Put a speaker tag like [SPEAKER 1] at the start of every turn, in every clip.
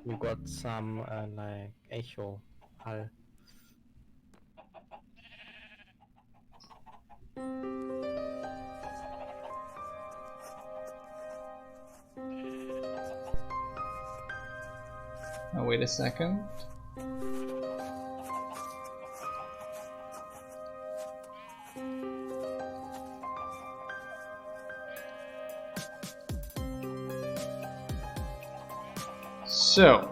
[SPEAKER 1] We got some like echo hull.
[SPEAKER 2] Oh, wait a second. So,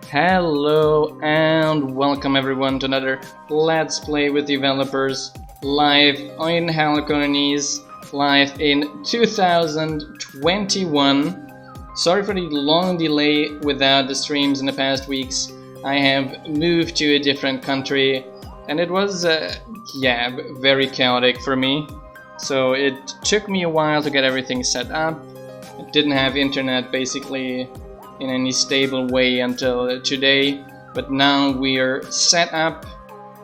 [SPEAKER 2] hello and welcome everyone to another Let's Play with Developers live in HellColonies, live in 2021. Sorry for the long delay without the streams in the past weeks. I have moved to a different country and it was, very chaotic for me. So it took me a while to get everything set up. I didn't have internet basically in any stable way until today, but now we're set up.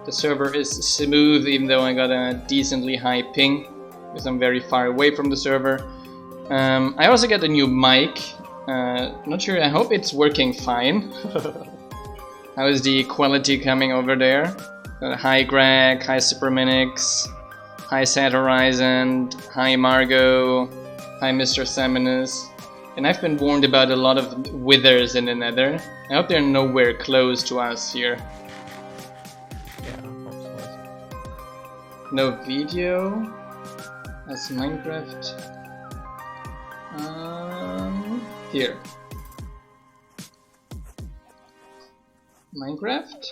[SPEAKER 2] The server is smooth even though I got a decently high ping because I'm very far away from the server. I also got a new mic. Not sure, I hope it's working fine. How is the quality coming over there? High Greg, high Superminix, high Sad Horizon, high Margot, high Mr. Seminus. And I've been warned about a lot of withers in the nether. I hope they're nowhere close to us here.
[SPEAKER 1] Yeah, hope so.
[SPEAKER 2] No video? That's Minecraft. Here. Minecraft?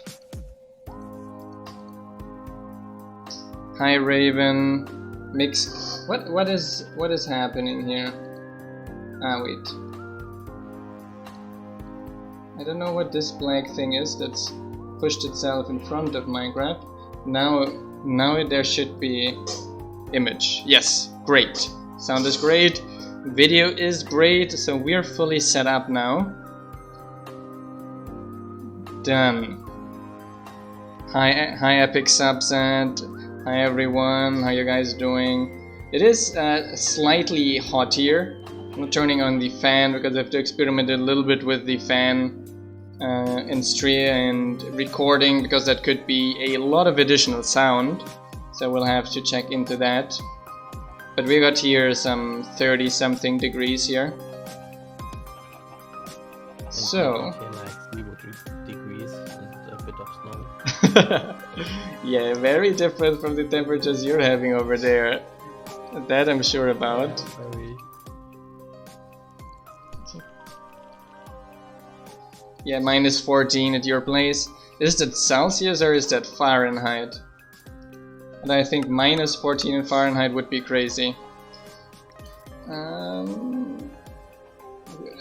[SPEAKER 2] Hi Raven. Mix. What is happening here? Ah, wait. I don't know what this black thing is that's pushed itself in front of Minecraft. Now there should be image. Yes, great. Sound is great. Video is great. So we're fully set up now. Done. Hi Epic Subset. Hi everyone. How you guys doing? It is slightly hot here. I'm not turning on the fan because I have to experiment a little bit with the fan in stream and recording because that could be a lot of additional sound. So we'll have to check into that. But we got here some 30 something degrees here. So
[SPEAKER 1] Here like 0 degrees and a bit of snow.
[SPEAKER 2] yeah, very different from the temperatures you're having over there. That I'm sure about.
[SPEAKER 1] Very.
[SPEAKER 2] Yeah, minus 14 at your place. Is that Celsius or is that Fahrenheit? And I think minus 14 in Fahrenheit would be crazy. I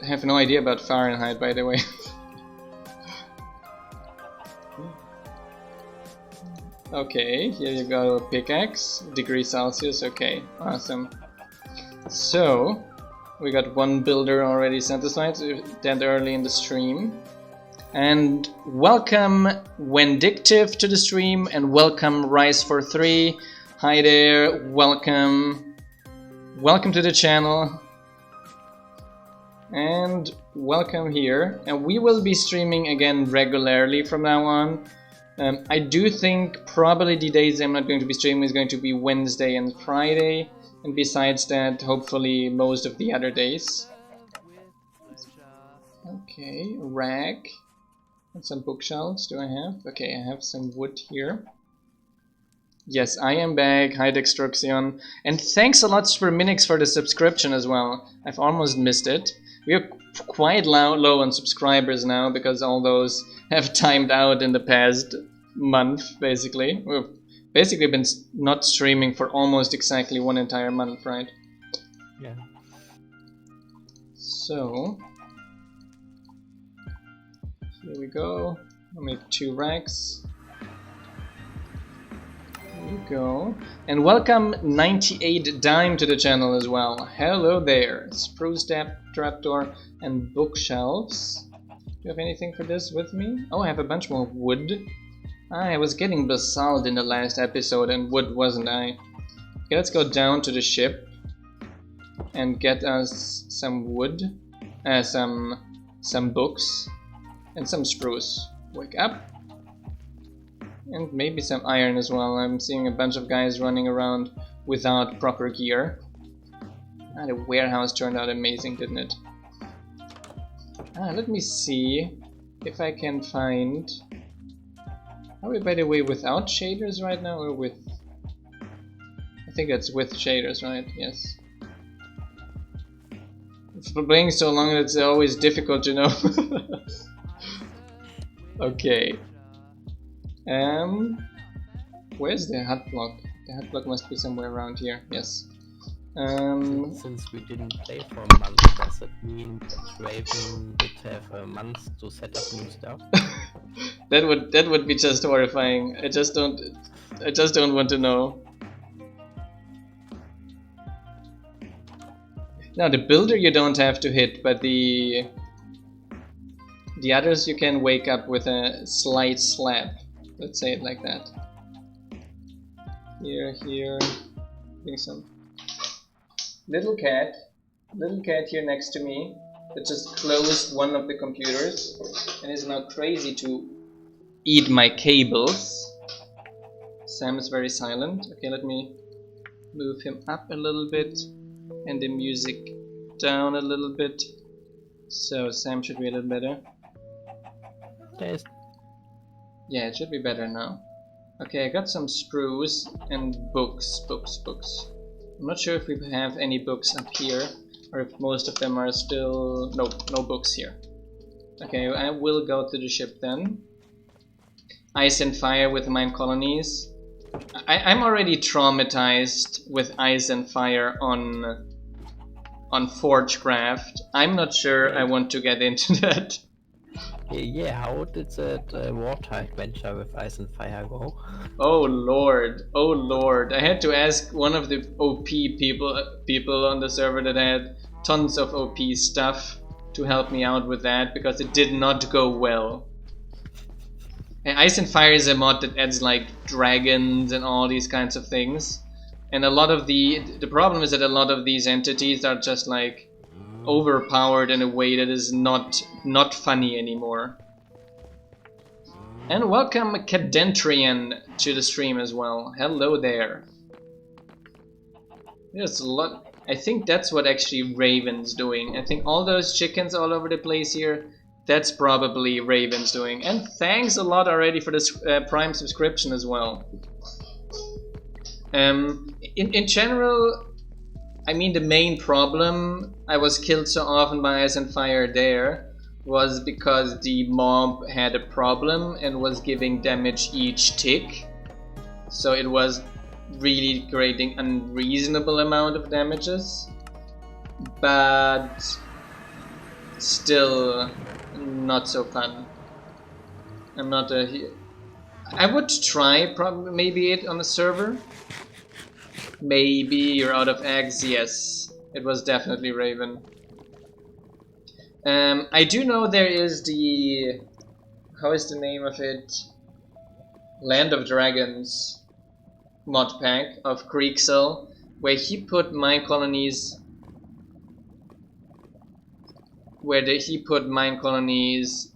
[SPEAKER 2] have no idea about Fahrenheit, by the way. Okay, here you go, pickaxe, degree Celsius, okay, awesome. So, we got one builder already satisfied that early in the stream. And welcome Wendictive to the stream, and welcome Rise43. Hi there, welcome. Welcome to the channel. And welcome here. And we will be streaming again regularly from now on. I do think probably the days I'm not going to be streaming is going to be Wednesday and Friday. And besides that, hopefully most of the other days. Okay, rag. And some bookshelves do I have? Okay, I have some wood here. Yes, I am back. Hi Dextruxion. And thanks a lot Superminix for the subscription as well. I've almost missed it. We are quite low on subscribers now because all those have timed out in the past month, basically. We've basically been not streaming for almost exactly one entire month, right?
[SPEAKER 1] Yeah.
[SPEAKER 2] So here we go. I'll make 2 racks. There you go. And welcome 98 Dime to the channel as well. Hello there. Spruce trapdoor and bookshelves. Do you have anything for this with me? Oh, I have a bunch more wood. I was getting basalt in the last episode and wood, wasn't I? Okay, let's go down to the ship and get us some wood, some books. And some spruce. Wake up. And maybe some iron as well. I'm seeing a bunch of guys running around without proper gear. Ah, the warehouse turned out amazing, didn't it? Ah, let me see if I can find... Are we, by the way, without shaders right now, or with... I think that's with shaders, right? Yes. It's been playing so long that it's always difficult to know. Okay. Where's the hut block? The hut block must be somewhere around here. Yes.
[SPEAKER 1] Since we didn't play for a month, does it mean that Raven would have a month to set up new stuff?
[SPEAKER 2] that would be just horrifying. I just don't want to know. Now the builder you don't have to hit, but the others you can wake up with a slight slap. Let's say it like that. Here, doing some. Little cat here next to me that just closed one of the computers and is now crazy to eat my cables. Sam is very silent. Okay, let me move him up a little bit and the music down a little bit. So Sam should be a little better.
[SPEAKER 1] Yes.
[SPEAKER 2] Yeah, it should be better now. Okay, I got some spruce and books. I'm not sure if we have any books up here, or if most of them are still... No books here. Okay, I will go to the ship then. Ice and fire with Minecolonies. I'm already traumatized with ice and fire on Forgecraft. I'm not sure I want to get into that.
[SPEAKER 1] Yeah, how did that water adventure with Ice and Fire go?
[SPEAKER 2] Oh lord, I had to ask one of the OP people on the server that had tons of OP stuff to help me out with that, because it did not go well. And Ice and Fire is a mod that adds like dragons and all these kinds of things, and a lot of the problem is that a lot of these entities are just like overpowered in a way that is not funny anymore. And welcome Cadentrian to the stream as well. Hello there. There's a lot. I think that's what actually Raven's doing. I think all those chickens all over the place here, that's probably Raven's doing. And thanks a lot already for this Prime subscription as well. In general, I mean, the main problem I was killed so often by Ice and Fire there was because the mob had a problem and was giving damage each tick. So it was really creating unreasonable amount of damages. But still not so fun. I'm not a... I would try probably maybe it on a server. Maybe you're out of eggs. Yes, it was definitely Raven. I do know there is the... How is the name of it? Land of Dragons mod pack of Creeksel, where he put Minecolonies... he put Minecolonies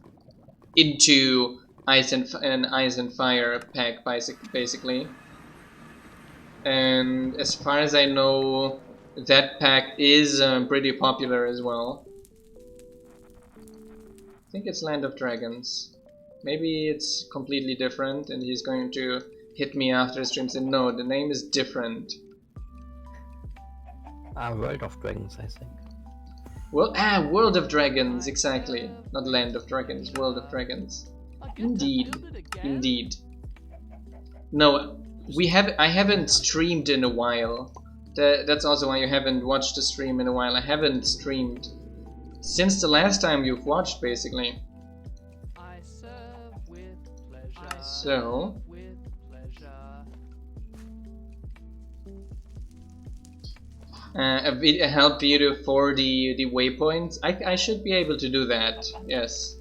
[SPEAKER 2] into Ice and Fire pack, basically. And as far as I know, that pack is pretty popular as well. I think it's Land of Dragons. Maybe it's completely different and he's going to hit me after the stream and say, no, the name is different.
[SPEAKER 1] World of Dragons, I think.
[SPEAKER 2] Well, World of Dragons, exactly. Not Land of Dragons, World of Dragons. Indeed. No, I haven't streamed in a while. That's also why you haven't watched the stream in a while. I haven't streamed since the last time you've watched, basically. So a help video for the waypoints. I should be able to do that. Yes,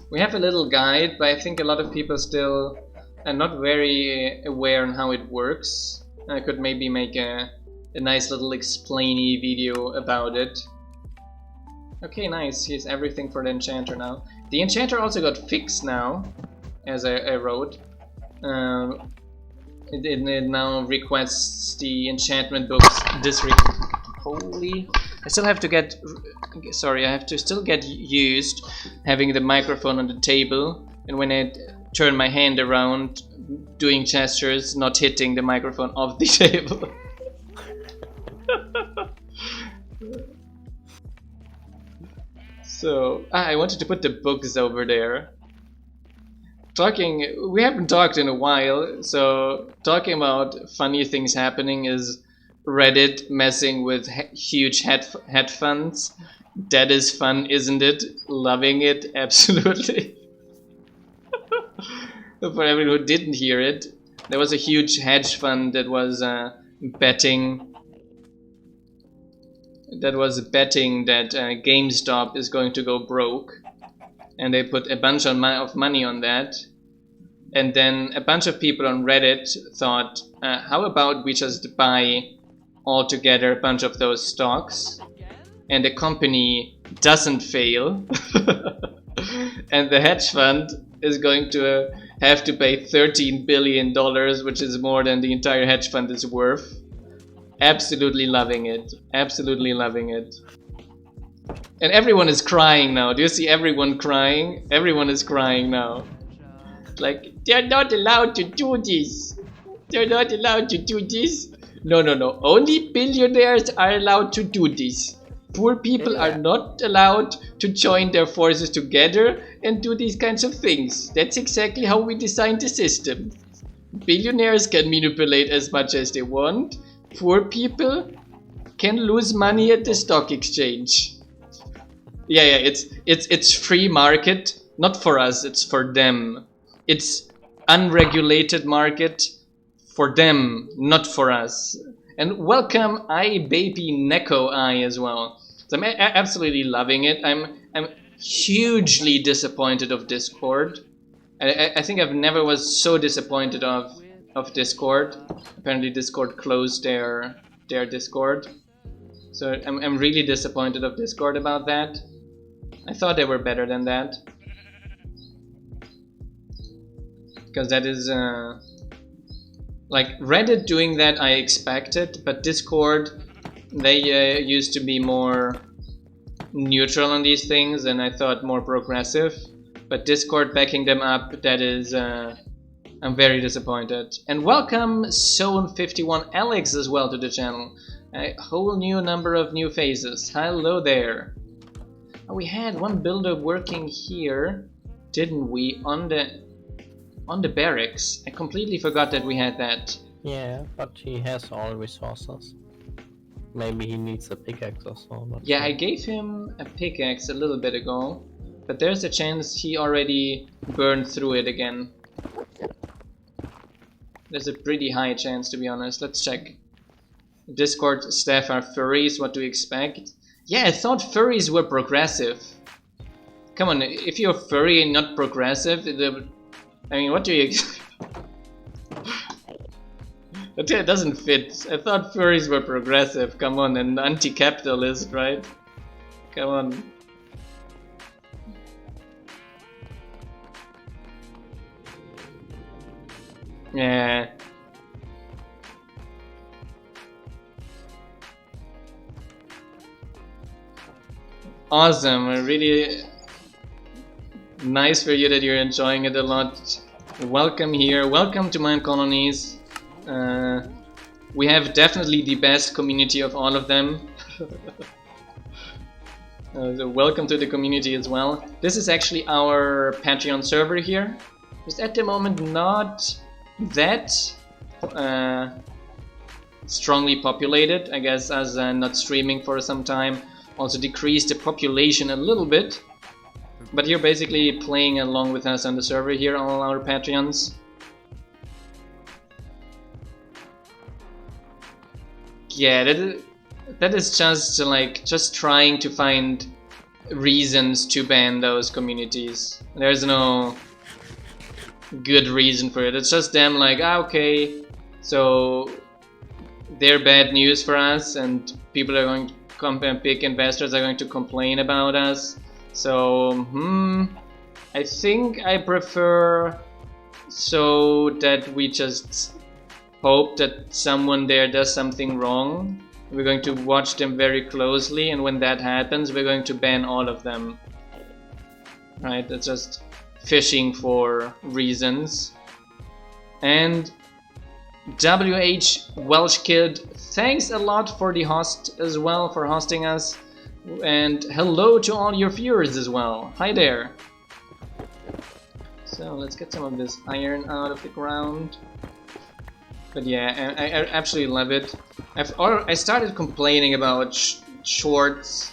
[SPEAKER 2] we have a little guide, but I think a lot of people still are not very aware on how it works. I could maybe make a nice little explainy video about it. Okay, nice. He's everything for the Enchanter now. The Enchanter also got fixed now, as I wrote. It now requests the enchantment books Holy... I still have to get... Sorry, I have to still get used having the microphone on the table. And when I turn my hand around, doing gestures, not hitting the microphone off the table. So, I wanted to put the books over there. We haven't talked in a while, so talking about funny things happening is Reddit messing with huge hedge funds. That is fun, isn't it? Loving it, absolutely. For everyone who didn't hear it, there was a huge hedge fund that was betting that GameStop is going to go broke, and they put a bunch of money on that. And then a bunch of people on Reddit thought, how about we just buy all together a bunch of those stocks, and the company doesn't fail, and the hedge fund is going to have to pay $13 billion, which is more than the entire hedge fund is worth. Absolutely loving it. Absolutely loving it. And everyone is crying now. Do you see everyone crying? Everyone is crying now. Like, they're not allowed to do this. They're not allowed to do this. No, no, no. Only billionaires are allowed to do this. Poor people are not allowed to join their forces together and do these kinds of things. That's exactly how we designed the system. Billionaires can manipulate as much as they want. Poor people can lose money at the stock exchange. Yeah, it's free market. Not for us, it's for them. It's unregulated market for them, not for us. And welcome baby Neko as well. So I'm absolutely loving it. I'm hugely disappointed of Discord. I think I've never was so disappointed of Discord. Apparently Discord closed their Discord. So I'm really disappointed of Discord about that. I thought they were better than that. Because that is like Reddit doing that I expected, but Discord, they used to be more neutral on these things and I thought more progressive. But Discord backing them up, that is, I'm very disappointed. And welcome Zone51 Alex as well to the channel. A whole new number of new faces. Hello there. We had one builder working here, didn't we, on the barracks. I completely forgot that we had that.
[SPEAKER 1] Yeah, but he has all resources. Maybe he needs a pickaxe or so.
[SPEAKER 2] Yeah, I gave him a pickaxe a little bit ago, but there's a chance he already burned through it again. There's a pretty high chance, to be honest. Let's check. Discord staff are furries, what do you expect? Yeah, I thought furries were progressive. Come on, if you're furry and not progressive, I mean, what do you expect? That doesn't fit. I thought furries were progressive. Come on, and anti-capitalist, right? Come on. Yeah. Awesome. Really nice for you that you're enjoying it a lot. Welcome here. Welcome to Minecolonies. We have definitely the best community of all of them. So welcome to the community as well. This is actually our Patreon server here. It's at the moment not that strongly populated. I guess as not streaming for some time also decreased the population a little bit. But you're basically playing along with us on the server here, all our Patreons. Yeah, that is just like trying to find reasons to ban those communities. There's no good reason for it. It's just them like, okay, so they're bad news for us and people are going big investors are going to complain about us. So, I think I prefer so that we just hope that someone there does something wrong. We're going to watch them very closely, and when that happens, we're going to ban all of them. Right, that's just fishing for reasons. And WH Welsh Kid, thanks a lot for the host as well, for hosting us. And hello to all your viewers as well. Hi there. So let's get some of this iron out of the ground. But yeah, I absolutely love it. I started complaining about shorts.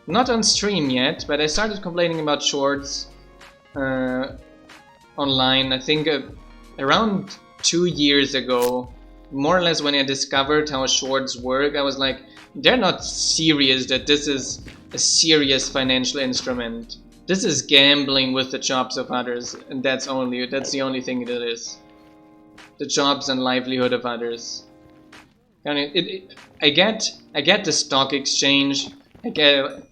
[SPEAKER 2] Not on stream yet, but I started complaining about shorts online. I think around 2 years ago, more or less, when I discovered how shorts work, I was like, they're not serious that this is a serious financial instrument. This is gambling with the jobs of others, and that's the only thing it is. The jobs and livelihood of others. I get the stock exchange. I get,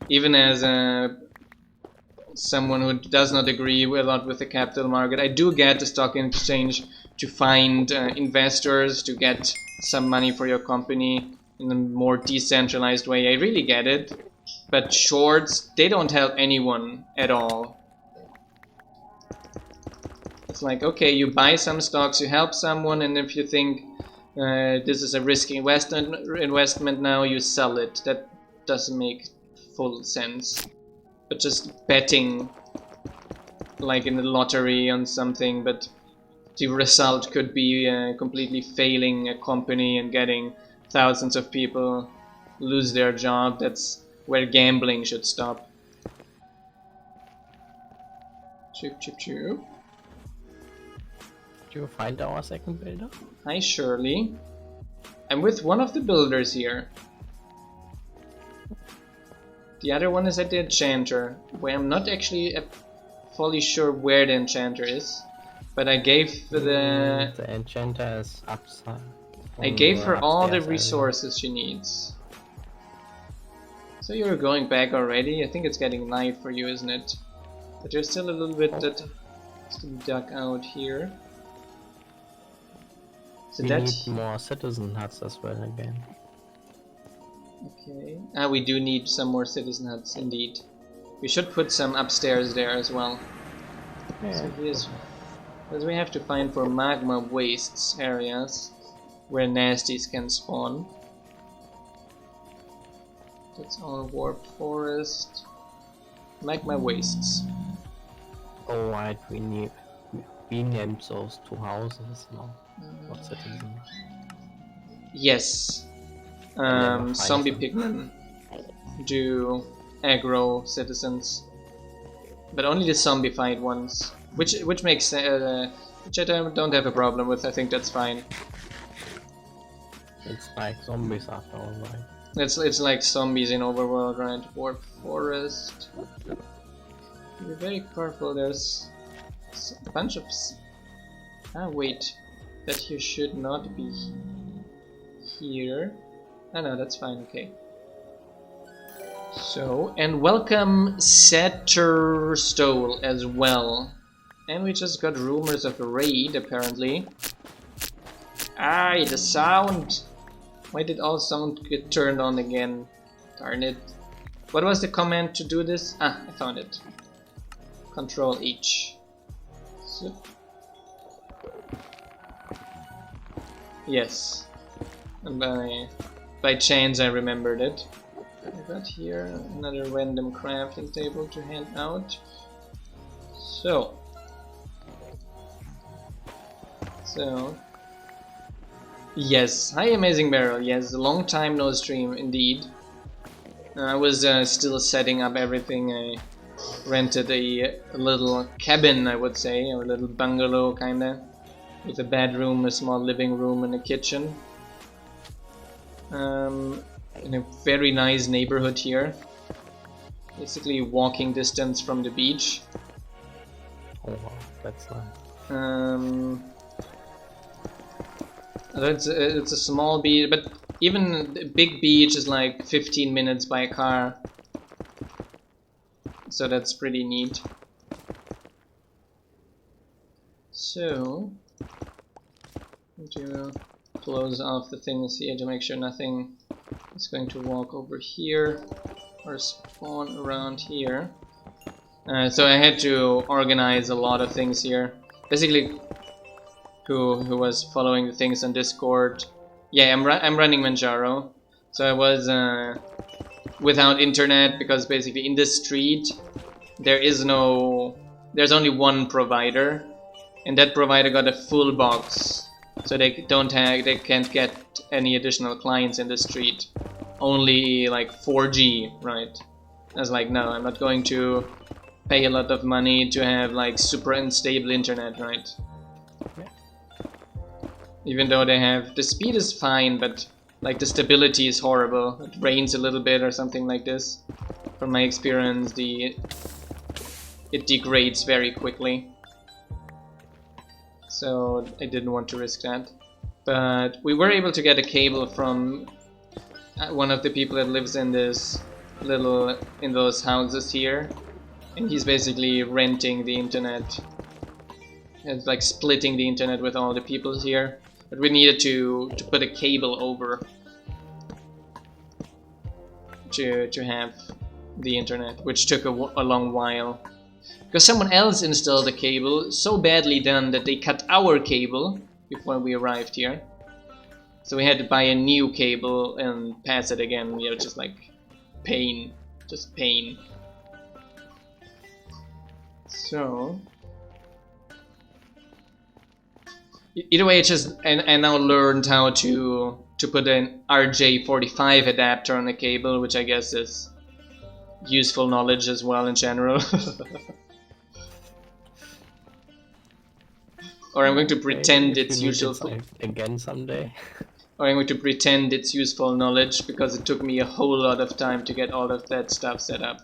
[SPEAKER 2] even as someone who does not agree a lot with the capital market, I do get the stock exchange to find investors, to get some money for your company in a more decentralized way. I really get it. But shorts, they don't help anyone at all. It's like, okay, you buy some stocks, you help someone, and if you think this is a risky investment now, you sell it. That doesn't make full sense. But just betting, like in the lottery on something, but the result could be completely failing a company and getting thousands of people lose their job. That's where gambling should stop. Choop choop choop.
[SPEAKER 1] Did you find our second builder?
[SPEAKER 2] Hi Shirley. I'm with one of the builders here. The other one is at the Enchanter, where I'm not actually fully sure where the Enchanter is. But I gave the
[SPEAKER 1] Enchanter is upside.
[SPEAKER 2] I gave her all the resources she needs. So you're going back already? I think it's getting night for you, isn't it? But there's still a little bit that still dug out here. So
[SPEAKER 1] we need more citizen huts as well again.
[SPEAKER 2] Okay. Ah, we do need some more citizen huts, indeed. We should put some upstairs there as well. Yeah. So here's, because we have to find for magma wastes areas where nasties can spawn. That's all warped forest. Magma wastes.
[SPEAKER 1] Oh right, we named those 2 houses now. Not citizen.
[SPEAKER 2] Yes. Zombie pigmen do aggro citizens, but only the zombified ones, which makes which I don't have a problem with. I think that's fine.
[SPEAKER 1] It's like zombies after all, right?
[SPEAKER 2] It's like zombies in Overworld, right? Warp forest. Be very careful. There's a bunch of. Ah wait, that here should not be here. Ah no, that's fine. Okay. So, and welcome Satterstole as well. And we just got rumors of a raid apparently. Aye, the sound! Why did all sound get turned on again? Darn it. What was the command to do this? Ah, I found it. Control H. So. Yes. And by chance I remembered it. I got here another random crafting table to hand out. So. Yes, hi Amazing Barrel, yes, a long time no stream indeed. I was still setting up everything. I rented a little cabin, I would say, or a little bungalow kinda, with a bedroom, a small living room and a kitchen. In a very nice neighborhood here. Basically walking distance from the beach.
[SPEAKER 1] Oh wow, that's nice.
[SPEAKER 2] It's a small beach, but even the big beach is like 15 minutes by car. So that's pretty neat. So, I'm going to close off the things here to make sure nothing is going to walk over here or spawn around here. So I had to organize a lot of things here. Basically, who was following the things on Discord? Yeah, I'm running Manjaro. So I was without internet because basically in this street there's only one provider, and that provider got a full box, so they can't get any additional clients in the street. Only like 4G, right? I was like, no, I'm not going to pay a lot of money to have like super unstable internet, right?
[SPEAKER 1] Yeah.
[SPEAKER 2] Even though they have the speed is fine, but like the stability is horrible. It rains a little bit or something like this. From my experience, it degrades very quickly. So I didn't want to risk that. But we were able to get a cable from one of the people that lives in those houses here, and he's basically renting the internet. It's like splitting the internet with all the people here. But we needed to put a cable over to have the internet, which took a long while. Because someone else installed a cable, so badly done that they cut our cable before we arrived here. So we had to buy a new cable and pass it again, you know, just like pain. Just pain. So either way, I now learned how to put an RJ45 adapter on the cable, which I guess is useful knowledge as well in general. Or I'm going to pretend it's useful
[SPEAKER 1] again someday.
[SPEAKER 2] Or I'm going to pretend it's useful knowledge because it took me a whole lot of time to get all of that stuff set up.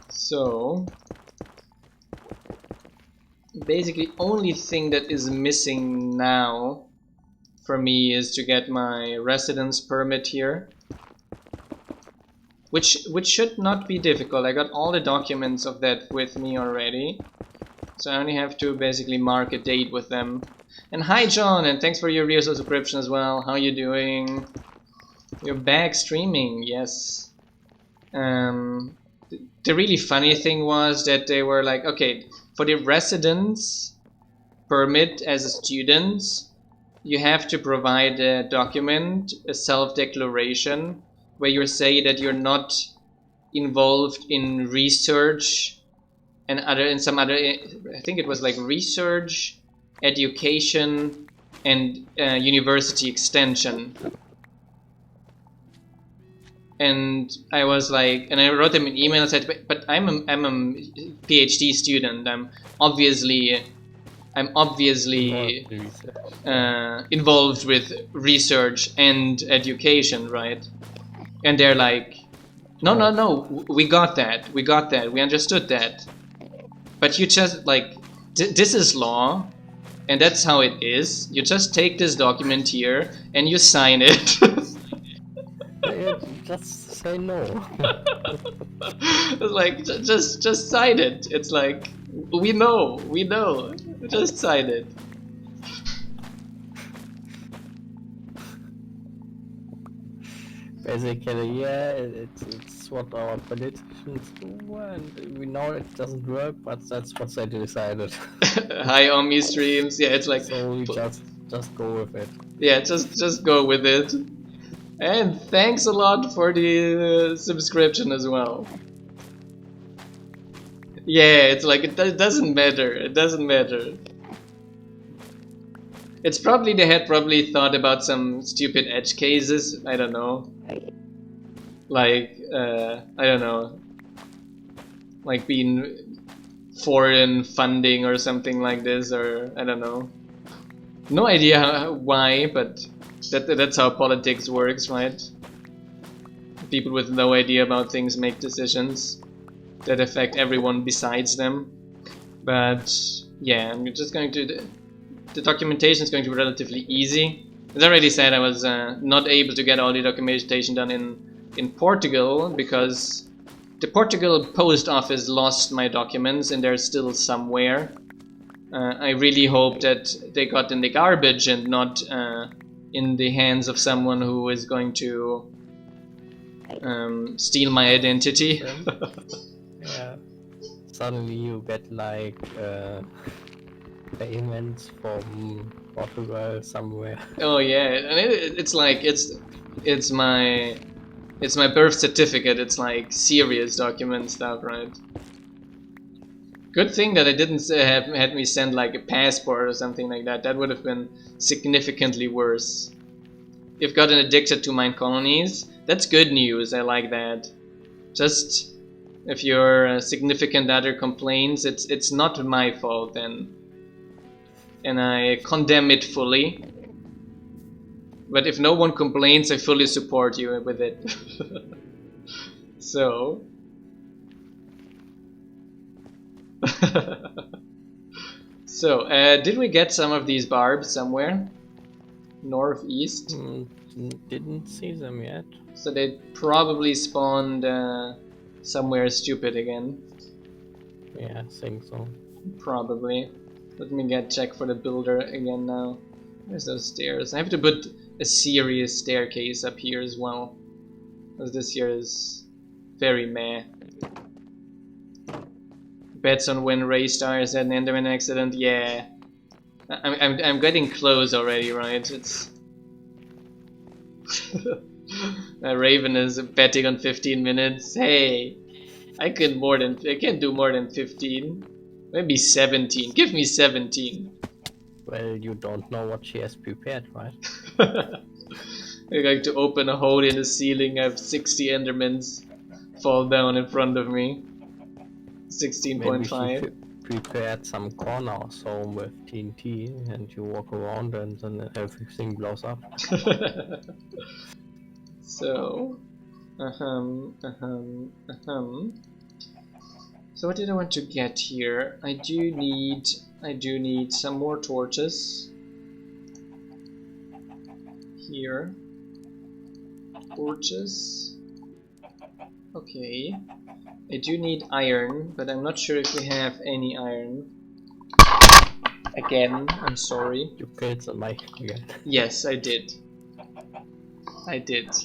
[SPEAKER 2] So basically only thing that is missing now for me is to get my residence permit here, which should not be difficult. I got all the documents of that with me already, so I only have to basically mark a date with them. And hi John, and thanks for your real subscription as well. How you doing? You're back streaming, yes. The really funny thing was that they were like, okay, for the residence permit as a student, you have to provide a document, a self-declaration, where you say that you're not involved in research and some other, I think it was like research, education, and university extension. And I was like, and I wrote them an email and said, but I'm a PhD student. I'm obviously involved with research and education, right? And they're like, no, we got that, we understood that. But you just like, this is law, and that's how it is. You just take this document here and you sign it.
[SPEAKER 1] Just say no.
[SPEAKER 2] It's like, just sign it. It's like, we know, just sign it.
[SPEAKER 1] Basically, yeah, it's what our politicians do, and we know it doesn't work, but that's what they decided.
[SPEAKER 2] Hi Omi streams, yeah, it's like,
[SPEAKER 1] so we just go with it.
[SPEAKER 2] Yeah, just go with it. And thanks a lot for the subscription as well. Yeah, it's like, it doesn't matter. It doesn't matter. It's probably, they had probably thought about some stupid edge cases. I don't know. Like, I don't know. Like being foreign funding or something like this, or I don't know. No idea why, but that's how politics works, right? People with no idea about things make decisions that affect everyone besides them. But yeah, I'm just going to... The documentation is going to be relatively easy. As I already said, I was not able to get all the documentation done in Portugal because the Portugal post office lost my documents and they're still somewhere. I really hope that they got in the garbage and not in the hands of someone who is going to steal my identity.
[SPEAKER 1] Yeah. Suddenly you get like payments from Portugal somewhere.
[SPEAKER 2] Oh yeah, and it's like it's my birth certificate. It's like serious document stuff, right? Good thing that I didn't have had me send like a passport or something like that. That would have been significantly worse. You've gotten addicted to Minecolonies. That's good news. I like that. Just if your significant other complains, it's not my fault then, and I condemn it fully. But if no one complains, I fully support you with it. So. So, did we get some of these barbs somewhere? Northeast?
[SPEAKER 1] Didn't see them yet.
[SPEAKER 2] So they probably spawned somewhere stupid again.
[SPEAKER 1] Yeah, I think so.
[SPEAKER 2] Probably. Let me check for the builder again now. Where's those stairs? I have to put a serious staircase up here as well, because this here is very meh. Bets on when Ray stars at an Enderman accident. Yeah, I'm getting close already, right? It's Raven is betting on 15 minutes. Hey, I can do more than 15. Maybe 17. Give me 17.
[SPEAKER 1] Well, you don't know what she has prepared, right?
[SPEAKER 2] We're going to open a hole in the ceiling. I have 60 Endermans fall down in front of me. 16.5.
[SPEAKER 1] Maybe she prepared some corner or so with TNT, and you walk around and then everything blows up.
[SPEAKER 2] So, So what did I want to get here? I do need some more torches. Here. Torches. Okay. I do need iron, but I'm not sure if we have any iron. Again, I'm sorry.
[SPEAKER 1] You killed the mic again.
[SPEAKER 2] Yes, I did. I did.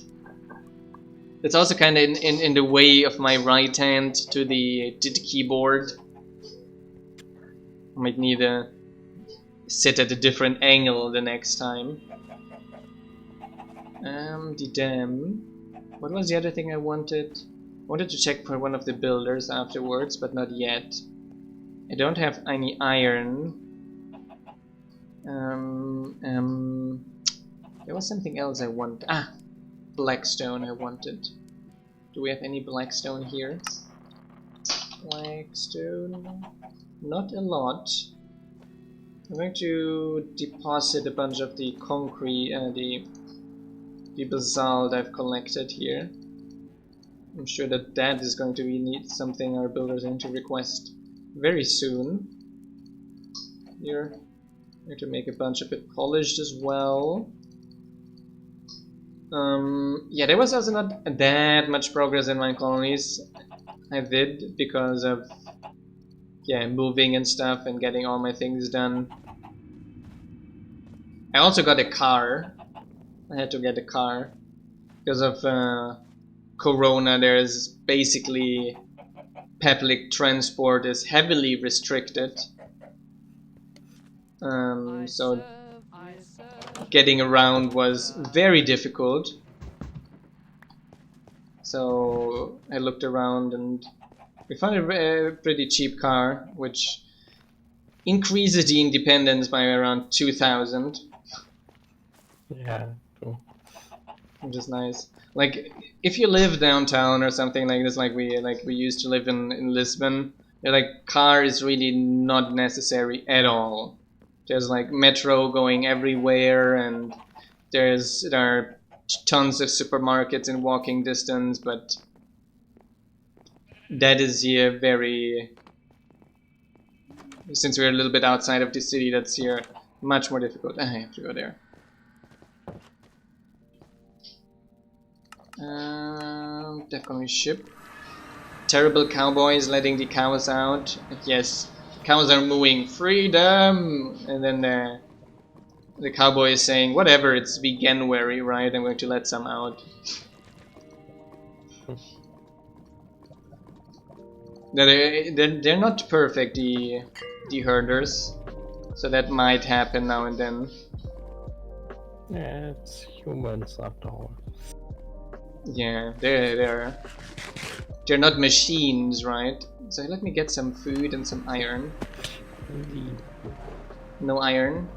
[SPEAKER 2] It's also kind of in the way of my right hand to the keyboard. I might need to sit at a different angle the next time. The dam. What was the other thing I wanted? I wanted to check for one of the builders afterwards, but not yet. I don't have any iron. There was something else I wanted. Ah, blackstone I wanted. Do we have any blackstone here? Blackstone? Not a lot. I'm going to deposit a bunch of the concrete, the basalt I've collected here. I'm sure that is going to be something our builders are going to request very soon. Here, I'm going to make a bunch of it polished as well. Yeah, there was also not that much progress in Minecolonies. I did because of moving and stuff and getting all my things done. I also got a car. I had to get a car because of Corona. There's basically public transport is heavily restricted. So getting around was very difficult. So I looked around and we found a pretty cheap car, which increases the independence by around 2,000.
[SPEAKER 1] Yeah, true.
[SPEAKER 2] Which is nice. Like if you live downtown or something like this, like we used to live in Lisbon, like car is really not necessary at all. There's like metro going everywhere, and there are tons of supermarkets in walking distance, but that is here since we're a little bit outside of the city, that's here much more difficult. I have to go there. Definitely ship. Terrible cowboys letting the cows out. Yes, cows are mooing freedom, and then the cowboy is saying, whatever, it's Veganuary, right? I'm going to let some out. They're not perfect, the herders, so that might happen now and then.
[SPEAKER 1] Yeah, it's humans after all.
[SPEAKER 2] Yeah, they're not machines, right? So let me get some food and some iron.
[SPEAKER 1] Indeed.
[SPEAKER 2] No iron.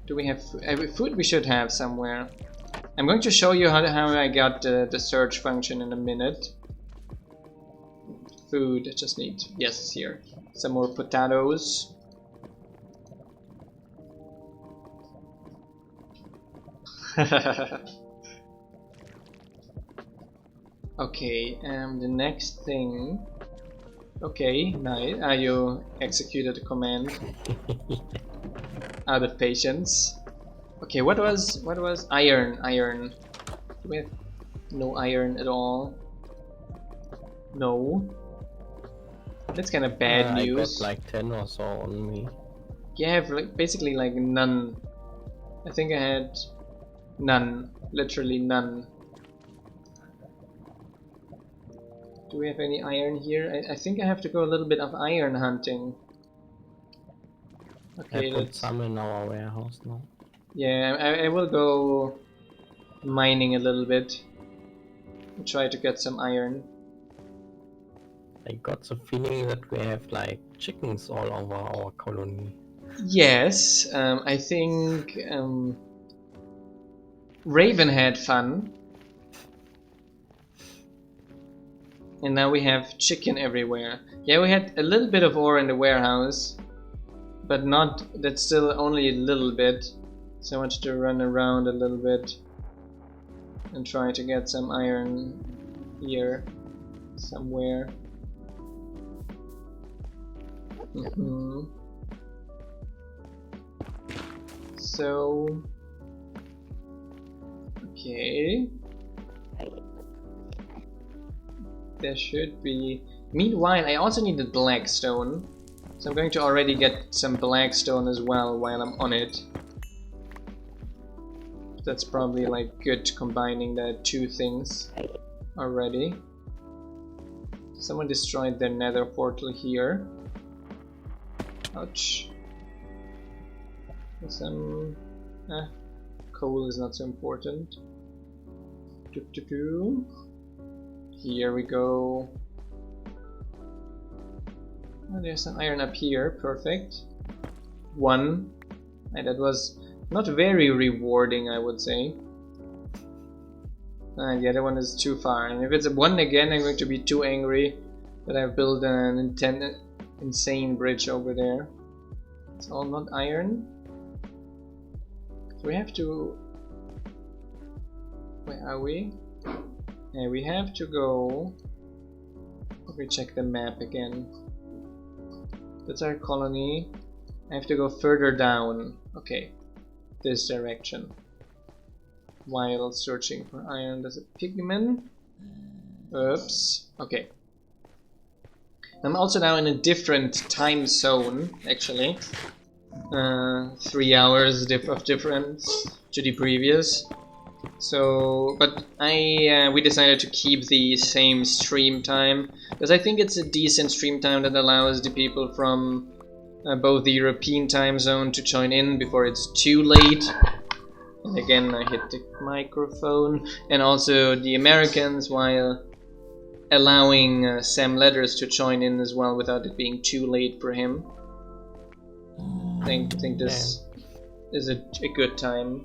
[SPEAKER 2] Do we have food? We should have somewhere. I'm going to show you how I got the search function in a minute. Food, I just need, yes, it's here. Some more potatoes. Okay, the next thing. Okay, nice. You executed a command. Out of patience. Okay, what was iron? Iron. Do we have no iron at all? No. That's kind of bad news.
[SPEAKER 1] I got like 10 or so on me.
[SPEAKER 2] Yeah, I have like basically like none. I think I had none. Literally none. Do we have any iron here? I think I have to go a little bit of iron hunting. Okay,
[SPEAKER 1] I put some in our warehouse now.
[SPEAKER 2] Yeah, I will go mining a little bit. And try to get some iron.
[SPEAKER 1] I got the feeling that we have like chickens all over our colony.
[SPEAKER 2] Yes, I think Raven had fun. And now we have chicken everywhere. Yeah, we had a little bit of ore in the warehouse. But not, that's still only a little bit. So much to run around a little bit. And try to get some iron here. Somewhere. So, okay, there should be. Meanwhile, I also needed blackstone, so I'm going to already get some blackstone as well while I'm on it. That's probably like good combining the two things already. Someone destroyed their nether portal here. Ouch. Some coal is not so important. Here we go. Oh, there's some iron up here. Perfect. One. And that was not very rewarding, I would say. And the other one is too far. And if it's a one again, I'm going to be too angry that I've built an insane bridge over there. It's all not iron. So we have to. Where are we? Yeah, we have to go. Let me check the map again. That's our colony. I have to go further down. Okay, this direction. While searching for iron, there's a pigman. Oops. Okay. I'm also now in a different time zone, actually. 3 hours of difference to the previous. So, but we decided to keep the same stream time because I think it's a decent stream time that allows the people from both the European time zone to join in before it's too late. And again, I hit the microphone, and also the Americans, while allowing Sam Letters to join in as well without it being too late for him. I think this is a good time.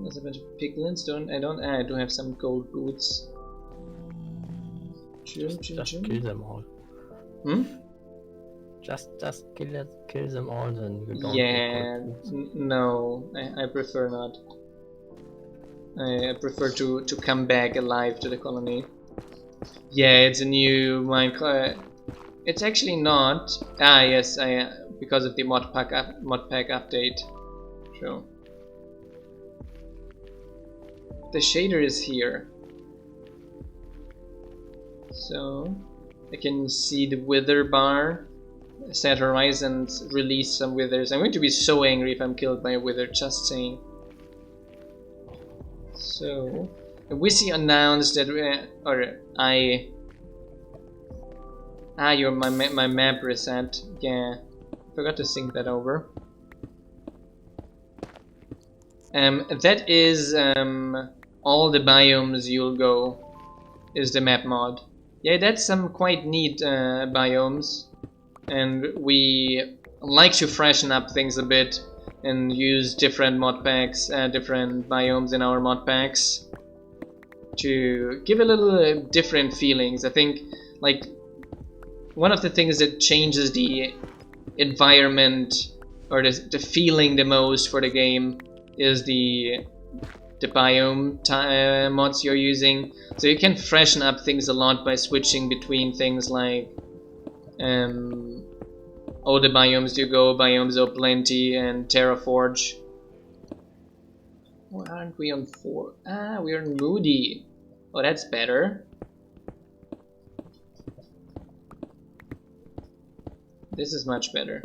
[SPEAKER 2] There's a bunch of piglins. I do have some gold boots.
[SPEAKER 1] Just kill them all. Just kill them all, then you don't.
[SPEAKER 2] Yeah, no, I prefer not. I prefer to come back alive to the colony. Yeah, it's a new Minecraft. It's actually not. Ah, yes, because of the mod pack update. True. The shader is here. So I can see the wither bar. Set horizon, release some withers. I'm going to be so angry if I'm killed by a wither, just saying. So Wisi announced that my map reset. Yeah, forgot to sync that over. That is all the biomes you'll go is the map mod. Yeah, that's some quite neat biomes, and we like to freshen up things a bit and use different mod packs, different biomes in our mod packs to give a little different feelings. I think like one of the things that changes the environment or the feeling the most for the game is the biome mods you're using. So you can freshen up things a lot by switching between things like all the biomes you go, Biomes of Plenty and Terraforge. Why aren't we on 4? Ah, we're on Moody. Oh, that's better. This is much better.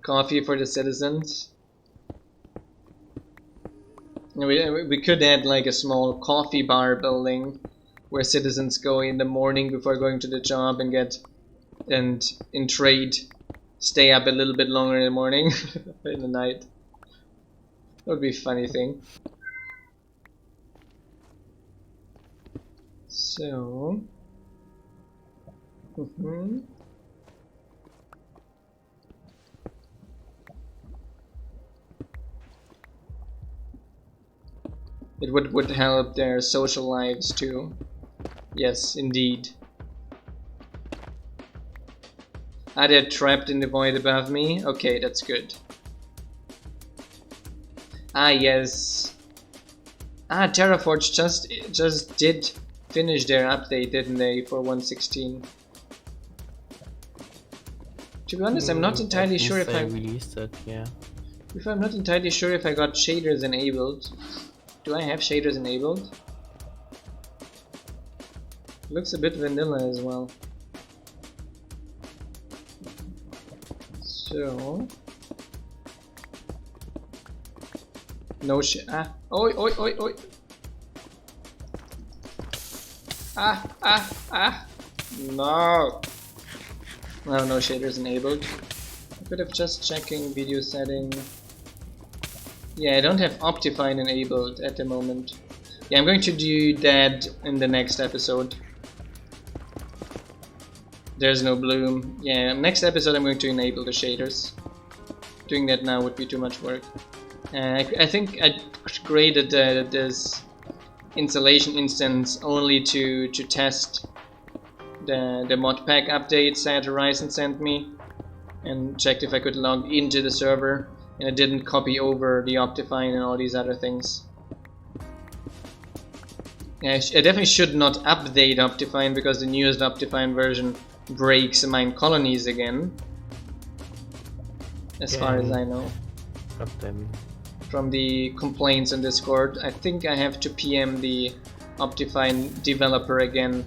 [SPEAKER 2] Coffee for the citizens. We could add like a small coffee bar building where citizens go in the morning before going to the job and in trade stay up a little bit longer in the morning in the night. That would be a funny thing. So it would help their social lives too. Yes, indeed. Are they trapped in the void above me? Okay, that's good. Ah, yes. Ah, Terraforge just did finish their update, didn't they, for 1.16? To be honest, I'm not entirely sure if I
[SPEAKER 1] released it. Yeah.
[SPEAKER 2] I'm not entirely sure if I got shaders enabled. Do I have shaders enabled? Looks a bit vanilla as well. So no oi oi oi oi. No. Oh, no shaders enabled. A bit of just checking video setting. Yeah, I don't have Optifine enabled at the moment. Yeah, I'm going to do that in the next episode. There's no bloom. Yeah, next episode I'm going to enable the shaders. Doing that now would be too much work. I think I created this installation instance only to test the mod pack updates that Horizon sent me and checked if I could log into the server, and I didn't copy over the Optifine and all these other things. Yeah, I definitely should not update Optifine because the newest Optifine version breaks Minecolonies again, as far as I know. From the complaints on Discord, I think I have to PM the Optifine developer again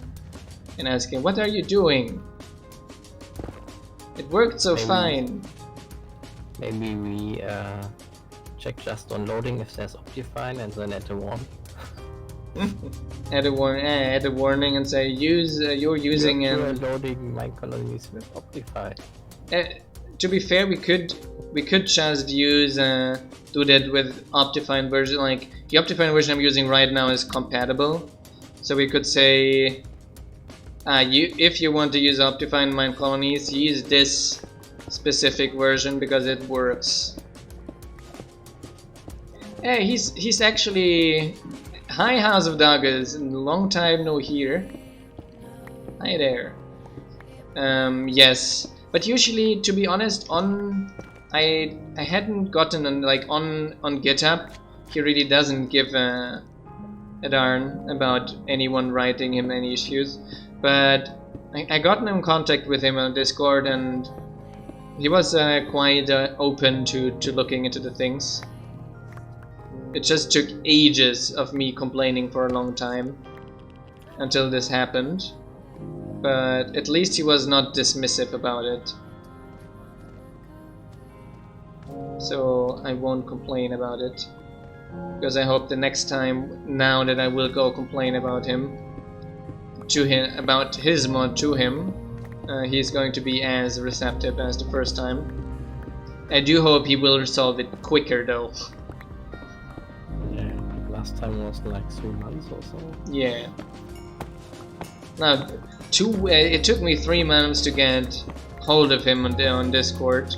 [SPEAKER 2] and ask him, what are you doing? It worked so fine.
[SPEAKER 1] Maybe we check just on loading if there's Optifine and then add a warning.
[SPEAKER 2] Add a warning and say you're using
[SPEAKER 1] you're loading Minecolonies with Optifine.
[SPEAKER 2] To be fair, we could just use do that with Optifine version. Like the Optifine version I'm using right now is compatible, so we could say if you want to use Optifine Minecolonies, use this specific version because it works. Hey, he's actually. Hi, House of Doggers, long time no here. Hi there. Yes, but usually, to be honest, I hadn't gotten on GitHub. He really doesn't give a darn about anyone writing him any issues. But I got in contact with him on Discord, and he was quite open to looking into the things. It just took ages of me complaining for a long time until this happened, but at least he was not dismissive about it. So I won't complain about it, because I hope the next time, now that I will go complain about him, about his mod to him, he's going to be as receptive as the first time. I do hope he will resolve it quicker though.
[SPEAKER 1] Yeah, last time was like 3 months or so.
[SPEAKER 2] Yeah. Now, it took me 3 months to get hold of him on Discord,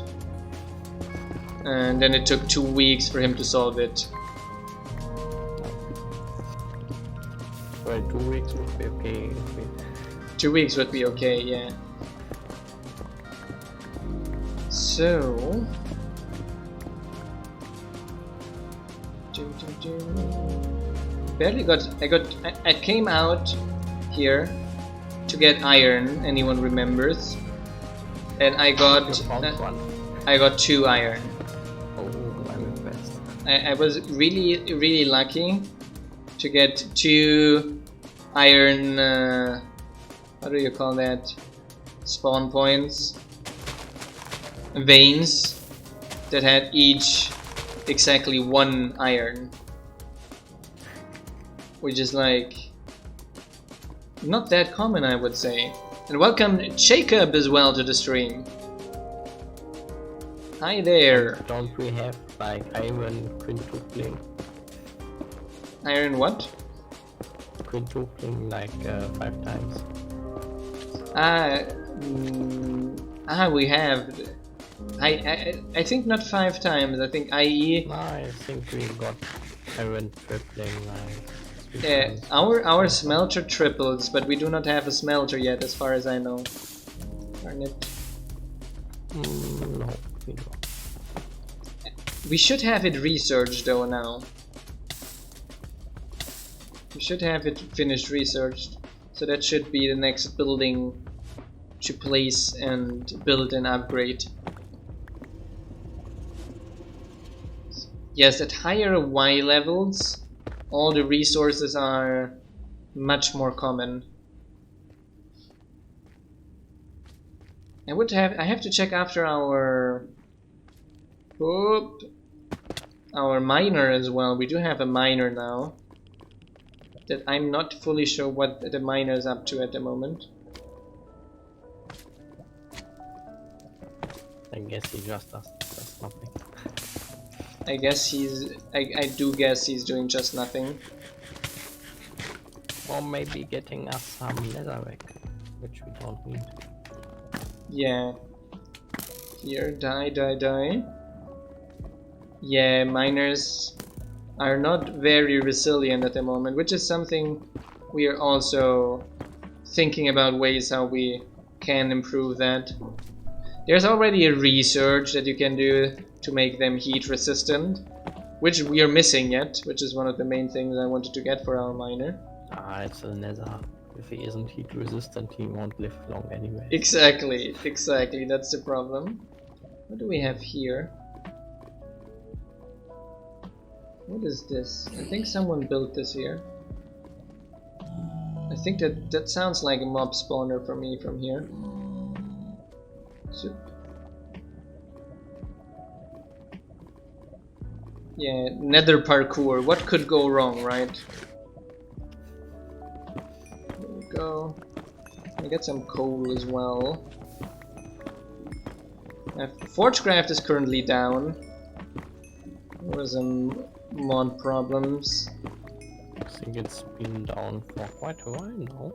[SPEAKER 2] and then it took 2 weeks for him to solve it.
[SPEAKER 1] Well, 2 weeks would be okay.
[SPEAKER 2] 2 weeks would be okay, yeah. So... I came out here to get iron, anyone remembers, and I got 2 iron.
[SPEAKER 1] Oh, I'm impressed.
[SPEAKER 2] I was really lucky to get 2 iron, how do you call that, spawn points, veins that had each exactly 1 iron, which is like not that common, I would say. And welcome Jacob as well to the stream. Hi there.
[SPEAKER 1] Don't we have like iron quintupling?
[SPEAKER 2] Iron what?
[SPEAKER 1] Quintupling like 5 times.
[SPEAKER 2] We have. I think not 5 times. I think IE.
[SPEAKER 1] I think we got iron tripling like.
[SPEAKER 2] Yeah, our smelter triples, but we do not have a smelter yet, as far as I know. Darn it.
[SPEAKER 1] No, we don't.
[SPEAKER 2] We should have it researched though now. We should have it finished researched, so that should be the next building to place and build and upgrade. Yes, at higher Y levels, all the resources are much more common. I have to check after our miner as well. We do have a miner now. That I'm not fully sure what the miner is up to at the moment.
[SPEAKER 1] I guess he just does nothing.
[SPEAKER 2] I do guess he's doing just nothing.
[SPEAKER 1] Or maybe getting us some netherrack, which we don't need.
[SPEAKER 2] Yeah. Here, die. Yeah, miners are not very resilient at the moment, which is something we are also thinking about ways how we can improve that. There's already a research that you can do to make them heat resistant, which we are missing yet, which is one of the main things I wanted to get for our miner.
[SPEAKER 1] It's a nether. If he isn't heat resistant, he won't live long anyway.
[SPEAKER 2] Exactly, that's the problem. What do we have here? What is this? I think someone built this here. I think that sounds like a mob spawner for me from here. So, yeah, nether parkour. What could go wrong, right? There we go. I get some coal as well. Forgecraft is currently down. There were some mod problems.
[SPEAKER 1] I think it's been down for quite a while now.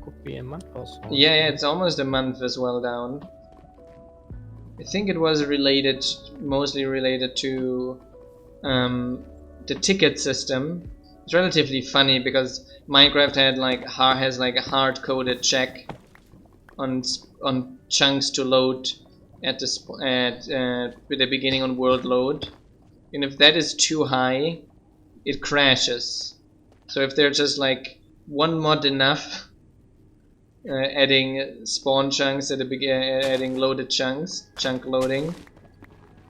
[SPEAKER 1] Could be a month or so.
[SPEAKER 2] Yeah, it's almost a month as well down. I think it was mostly related to the ticket system. It's relatively funny because Minecraft has like a hard-coded check on chunks to load with the beginning on world load, and if that is too high, it crashes. So if they're just like one mod enough, adding spawn chunks at the beginning, adding loaded chunks, chunk loading.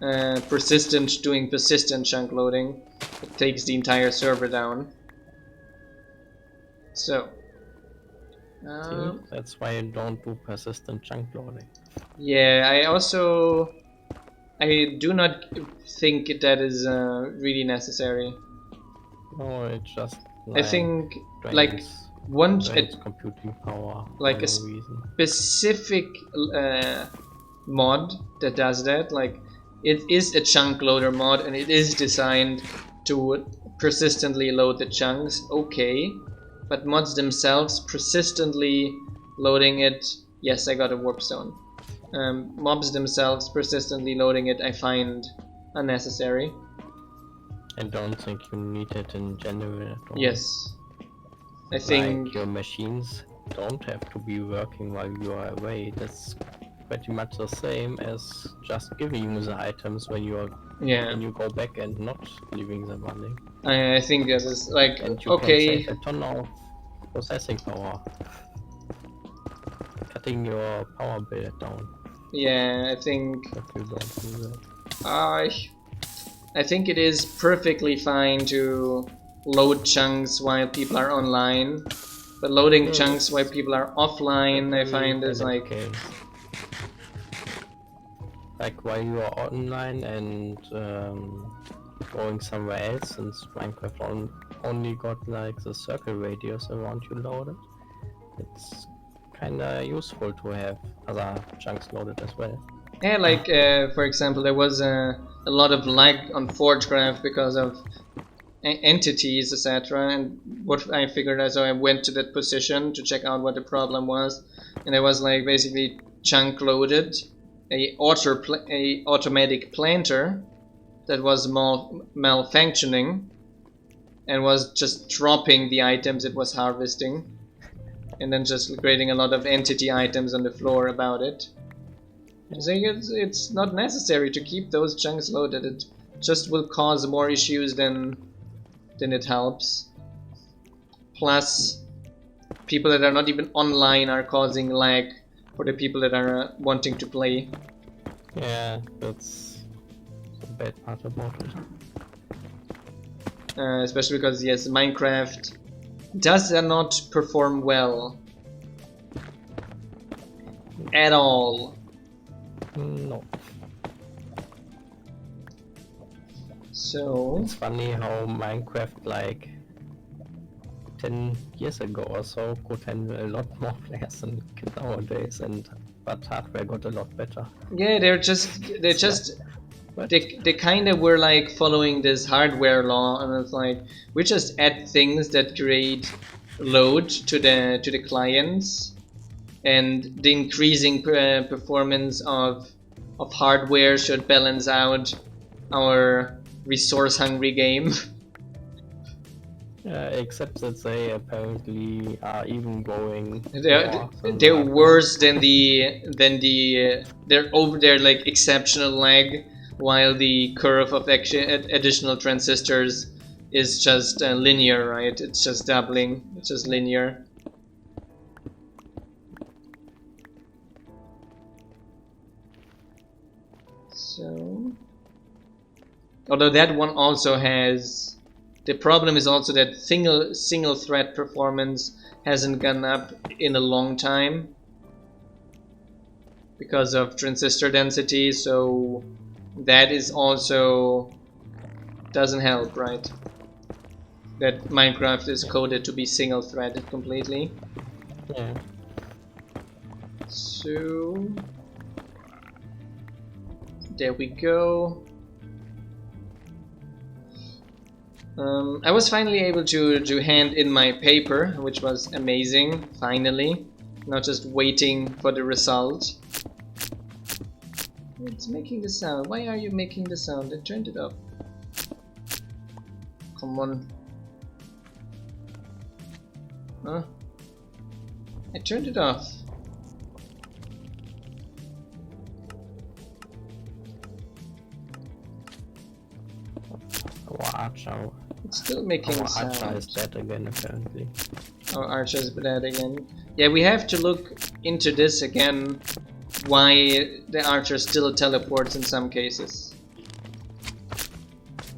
[SPEAKER 2] Doing persistent chunk loading. It takes the entire server down. So.
[SPEAKER 1] See, that's why you don't do persistent chunk loading.
[SPEAKER 2] Yeah, I do not think that is really necessary.
[SPEAKER 1] No, it just
[SPEAKER 2] I think like
[SPEAKER 1] drains computing power
[SPEAKER 2] like
[SPEAKER 1] for
[SPEAKER 2] a
[SPEAKER 1] no reason.
[SPEAKER 2] specific mod that does that. Like it is a chunk loader mod and it is designed to persistently load the chunks. Okay, but mods themselves persistently loading it. Yes, I got a warp stone. Mobs themselves persistently loading it, I find unnecessary.
[SPEAKER 1] I don't think you need it in general at all.
[SPEAKER 2] Yes. I think
[SPEAKER 1] like your machines don't have to be working while you are away. That's pretty much the same as just giving you the items when you go back and not leaving them running.
[SPEAKER 2] I think that is like
[SPEAKER 1] and you can save a ton of processing power, cutting your power bill down.
[SPEAKER 2] Yeah, I think
[SPEAKER 1] if you don't do that.
[SPEAKER 2] I think it is perfectly fine to load chunks while people are online, but loading chunks while people are offline, I find is like
[SPEAKER 1] while you are online and going somewhere else, since Minecraft only got like the circle radius around you loaded, it's kinda useful to have other chunks loaded as well.
[SPEAKER 2] Yeah, like for example, there was a lot of lag on ForgeCraft because of entities, etc. And what I figured out, so I went to that position to check out what the problem was, and there was like basically chunk loaded a automatic planter that was malfunctioning and was just dropping the items it was harvesting, and then just creating a lot of entity items on the floor about it. So it's not necessary to keep those chunks loaded. It just will cause more issues than it helps. Plus, people that are not even online are causing lag for the people that are wanting to play.
[SPEAKER 1] Yeah, that's the bad part about it.
[SPEAKER 2] Especially because yes, Minecraft does not perform well at all.
[SPEAKER 1] No.
[SPEAKER 2] So
[SPEAKER 1] it's funny how Minecraft like 10 years ago or so could handle a lot more players than nowadays, but hardware got a lot better.
[SPEAKER 2] Yeah, they kind of were like following this hardware law, and it's like we just add things that create load to the clients, and the increasing performance of hardware should balance out our resource hungry game.
[SPEAKER 1] Except that they apparently are even going.
[SPEAKER 2] They're worse than they're over there like exceptional lag, while the curve of additional transistors is just linear, right? It's just doubling. It's just linear. So, although that one also has, the problem is also that single thread performance hasn't gone up in a long time because of transistor density, so that is also doesn't help, right? That Minecraft is coded to be single threaded completely.
[SPEAKER 1] Yeah.
[SPEAKER 2] So there we go. I was finally able to hand in my paper, which was amazing, finally. Not just waiting for the result. It's making the sound. Why are you making the sound? I turned it up. Come on. Huh? I turned it off.
[SPEAKER 1] Watch out.
[SPEAKER 2] It's still making
[SPEAKER 1] Our archer
[SPEAKER 2] sound.
[SPEAKER 1] is dead again, apparently.
[SPEAKER 2] Our archer's dead again. Yeah, we have to look into this again. Why the archer still teleports in some cases.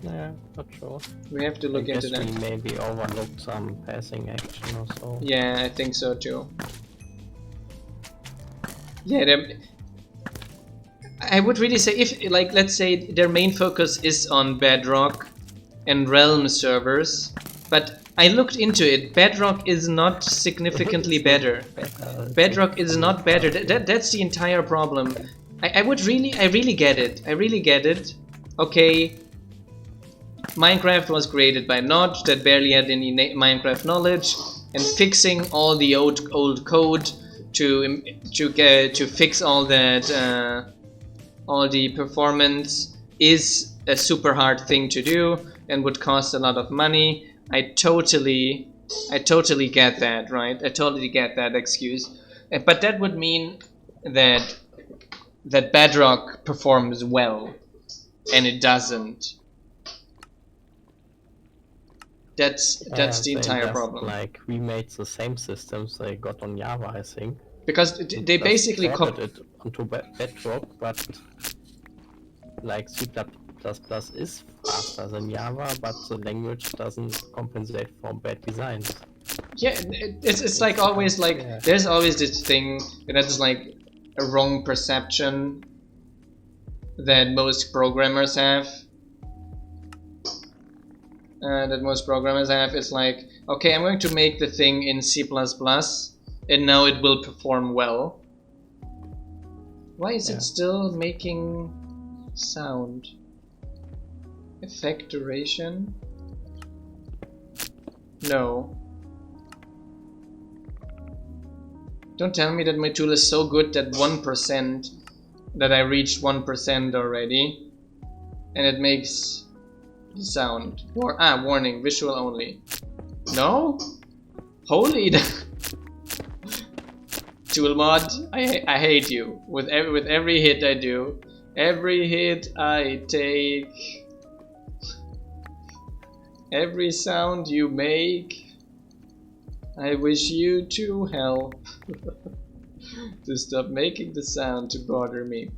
[SPEAKER 1] Yeah, not sure.
[SPEAKER 2] We have to look into that.
[SPEAKER 1] I guess we maybe overlooked some passing action or so.
[SPEAKER 2] Yeah, I think so too. Yeah, I would really say if, like, let's say their main focus is on Bedrock and Realm servers, but I looked into it. Bedrock is not significantly better. Bedrock is not better. That's the entire problem. I really get it. I really get it. Okay, Minecraft was created by Notch that barely had any Minecraft knowledge, and fixing all the old code to fix all that all the performance is a super hard thing to do and would cost a lot of money. I totally get that, right? I totally get that excuse, but that would mean that Bedrock performs well, and it doesn't. That's the entire problem.
[SPEAKER 1] Like remade the same systems they got on Java, I think.
[SPEAKER 2] Because they basically
[SPEAKER 1] copied it onto Bedrock, but like C++ is faster than Java, but the language doesn't compensate for bad designs.
[SPEAKER 2] Yeah, it's like always like there's always this thing that's like a wrong perception that most programmers have. It's like, okay, I'm going to make the thing in C++, and now it will perform well. Why is it still making sound? Effect duration? No. Don't tell me that my tool is so good that 1%, that I reached 1% already, and it makes sound. Warning, visual only. No? Holy tool mod, I hate you. With every hit I do, every hit I take, every sound you make, I wish you to hell to stop making the sound to bother me.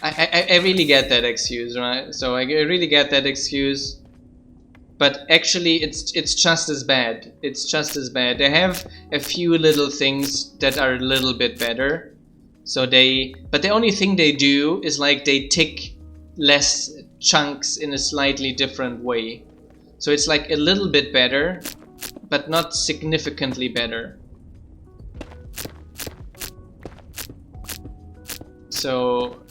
[SPEAKER 2] I really get that excuse, right? So I really get that excuse, but actually it's just as bad. It's just as bad. They have a few little things that are a little bit better. But the only thing they do is like they tick less chunks in a slightly different way. So it's like a little bit better, but not significantly better. So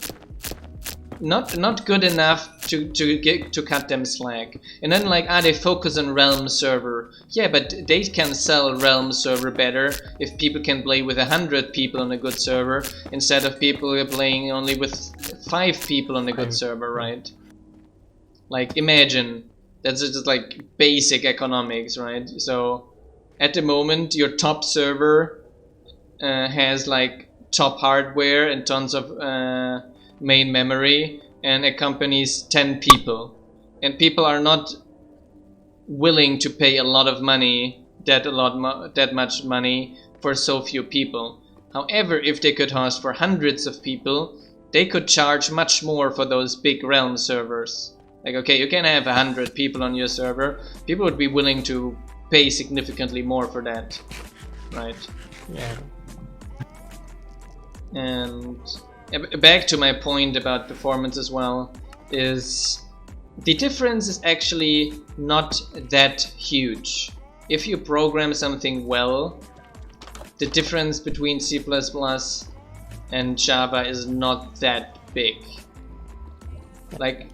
[SPEAKER 2] not good enough to cut them slack. And then like they focus on Realm server. Yeah, but they can sell Realm server better if people can play with 100 people on a good server instead of people playing only with 5 people on a good server, right? Like imagine, that's just like basic economics, right? So at the moment your top server has like top hardware and tons of main memory and accompanies 10 people, and people are not willing to pay a lot of money, that much money for so few people. However, if they could host for hundreds of people, they could charge much more for those big Realm servers. Like, okay, you can have 100 people on your server, people would be willing to pay significantly more for that, right?
[SPEAKER 1] Yeah.
[SPEAKER 2] And back to my point about performance as well, is the difference is actually not that huge. If you program something well, the difference between C++ and Java is not that big. Like,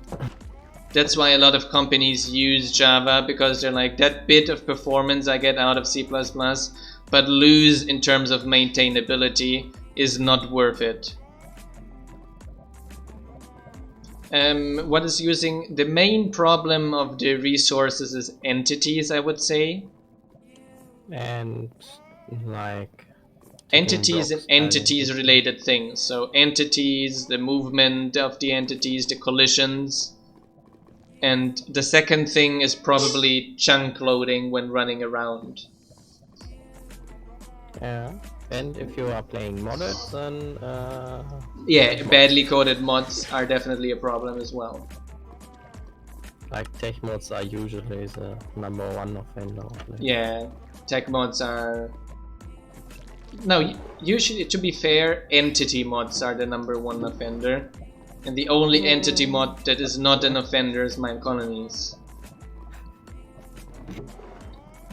[SPEAKER 2] that's why a lot of companies use Java, because they're like, that bit of performance I get out of C++, but lose in terms of maintainability is not worth it. What is using the main problem of the resources is entities, I would say.
[SPEAKER 1] And like
[SPEAKER 2] entities and entities related things. So entities, the movement of the entities, the collisions. And the second thing is probably chunk loading when running around.
[SPEAKER 1] Yeah. And if you are playing modded, then
[SPEAKER 2] yeah, badly coded mods are definitely a problem as well.
[SPEAKER 1] like tech mods are usually the #1 offender.
[SPEAKER 2] Yeah, tech mods are... No, usually, to be fair, entity mods are the #1 offender. And the only entity mod that is not an offender is Minecolonies.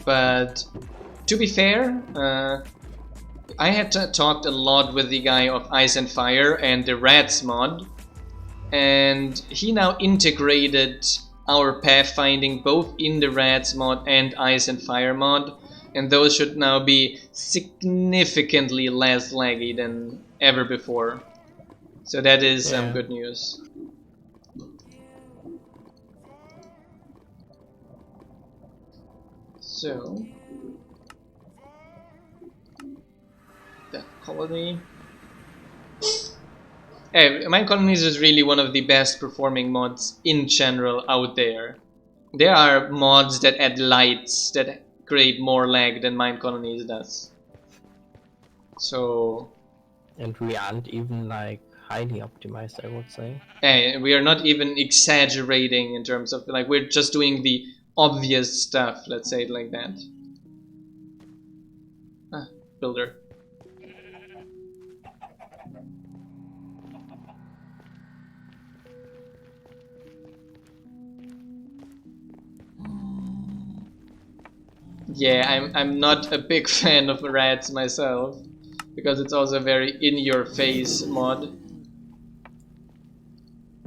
[SPEAKER 2] But to be fair, I had talked a lot with the guy of Ice and Fire and the Rats mod, and he now integrated our pathfinding both in the Rats mod and Ice and Fire mod, and those should now be significantly less laggy than ever before. So that is some good news. So that colony. Minecolonies is really one of the best performing mods in general out there. There are mods that add lights that create more lag than Minecolonies does. So...
[SPEAKER 1] And we aren't even like highly optimized, I would say.
[SPEAKER 2] We are not even exaggerating in terms of like, we're just doing the obvious stuff, let's say it like that. Builder. Yeah, I'm not a big fan of rats myself, because it's also a very in-your-face mod.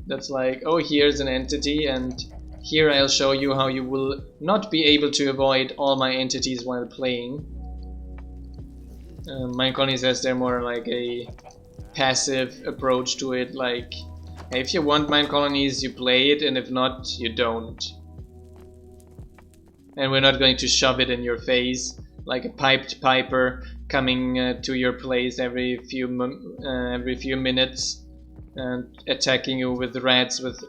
[SPEAKER 2] That's like, oh, here's an entity, and here I'll show you how you will not be able to avoid all my entities while playing. Minecolonies has their more like a passive approach to it, like, hey, if you want Minecolonies, you play it, and if not, you don't. And we're not going to shove it in your face like a piped piper coming to your place every few minutes and attacking you with rats with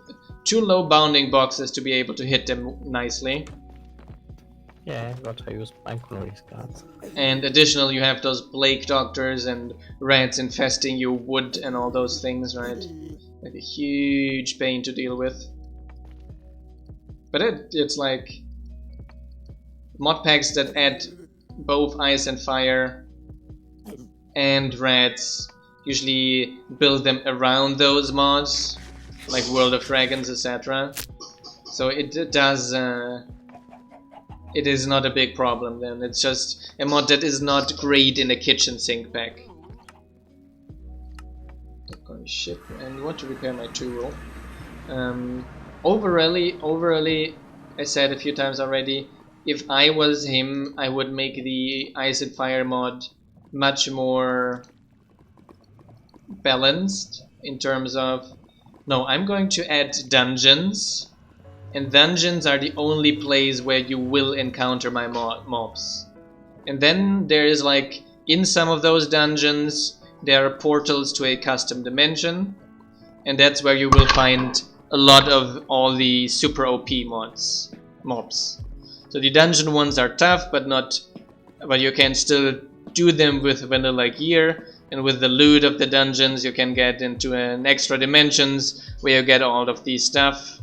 [SPEAKER 2] too low bounding boxes to be able to hit them nicely.
[SPEAKER 1] Yeah, but I use Minecolonies cards.
[SPEAKER 2] And additional, you have those plague doctors and rats infesting your wood and all those things, right? Like a huge pain to deal with. But it's like mod packs that add both Ice and Fire and Rats usually build them around those mods, like World of Dragons, etc. So it does... it is not a big problem then, it's just a mod that is not great in a kitchen sink pack. Oh shit, and you want to repair my tool. Overally, I said a few times already, if I was him, I would make the Ice and Fire mod much more balanced in terms of, no, I'm going to add dungeons, and dungeons are the only place where you will encounter my mobs. And then there is like, in some of those dungeons, there are portals to a custom dimension, and that's where you will find a lot of all the super OP mobs. So the dungeon ones are tough, but you can still do them with vanilla gear, and with the loot of the dungeons you can get into an extra dimensions where you get all of these stuff.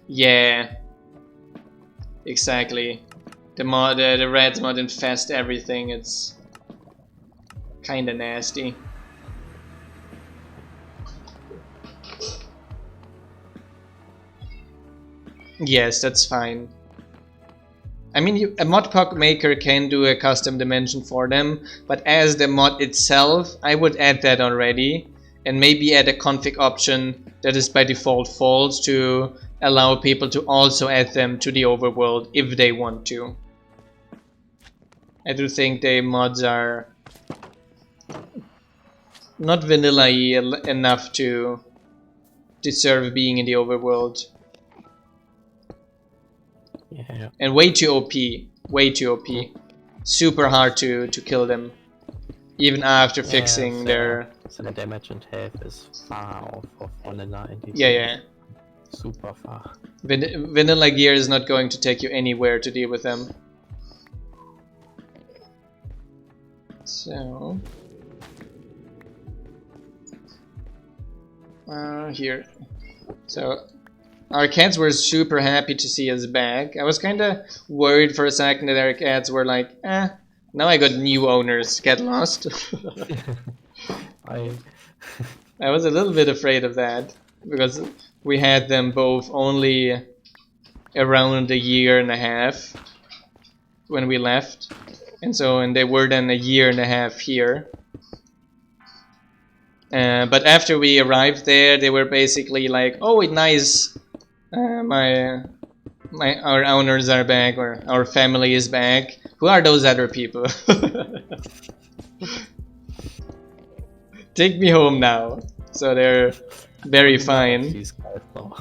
[SPEAKER 2] Yeah, exactly. The rats mod infest everything. It's kinda nasty. Yes, that's fine. I mean, a mod pack maker can do a custom dimension for them, but as the mod itself, I would add that already, and maybe add a config option that is by default false to allow people to also add them to the overworld if they want to. I do think the mods are not vanilla-y enough to deserve being in the overworld.
[SPEAKER 1] Yeah.
[SPEAKER 2] And way too OP. Way too OP. Super hard to kill them. even after
[SPEAKER 1] Yeah,
[SPEAKER 2] fixing their...
[SPEAKER 1] so the damage and health is far off of vanilla and
[SPEAKER 2] Yeah.
[SPEAKER 1] super far.
[SPEAKER 2] Vanilla gear is not going to take you anywhere to deal with them. So... here. So... Our cats were super happy to see us back. I was kinda worried for a second that our cats were like, now I got new owners, get lost.
[SPEAKER 1] I
[SPEAKER 2] was a little bit afraid of that, because we had them both only around a year and a half when we left. And they were then a year and a half here. But after we arrived there, they were basically like, oh, nice. Our owners are back, or our family is back. Who are those other people? Take me home now. So they're very fine.
[SPEAKER 1] these guys now.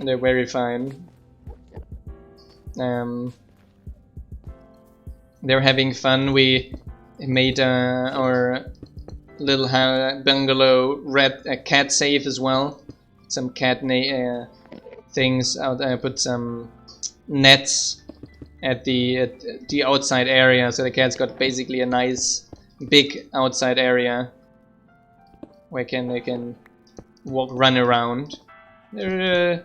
[SPEAKER 2] They're very fine. They're having fun. We made our little bungalow cat safe as well. Some cat things out. I put some nets at the outside area, so the cat's got basically a nice big outside area where they can run around. They're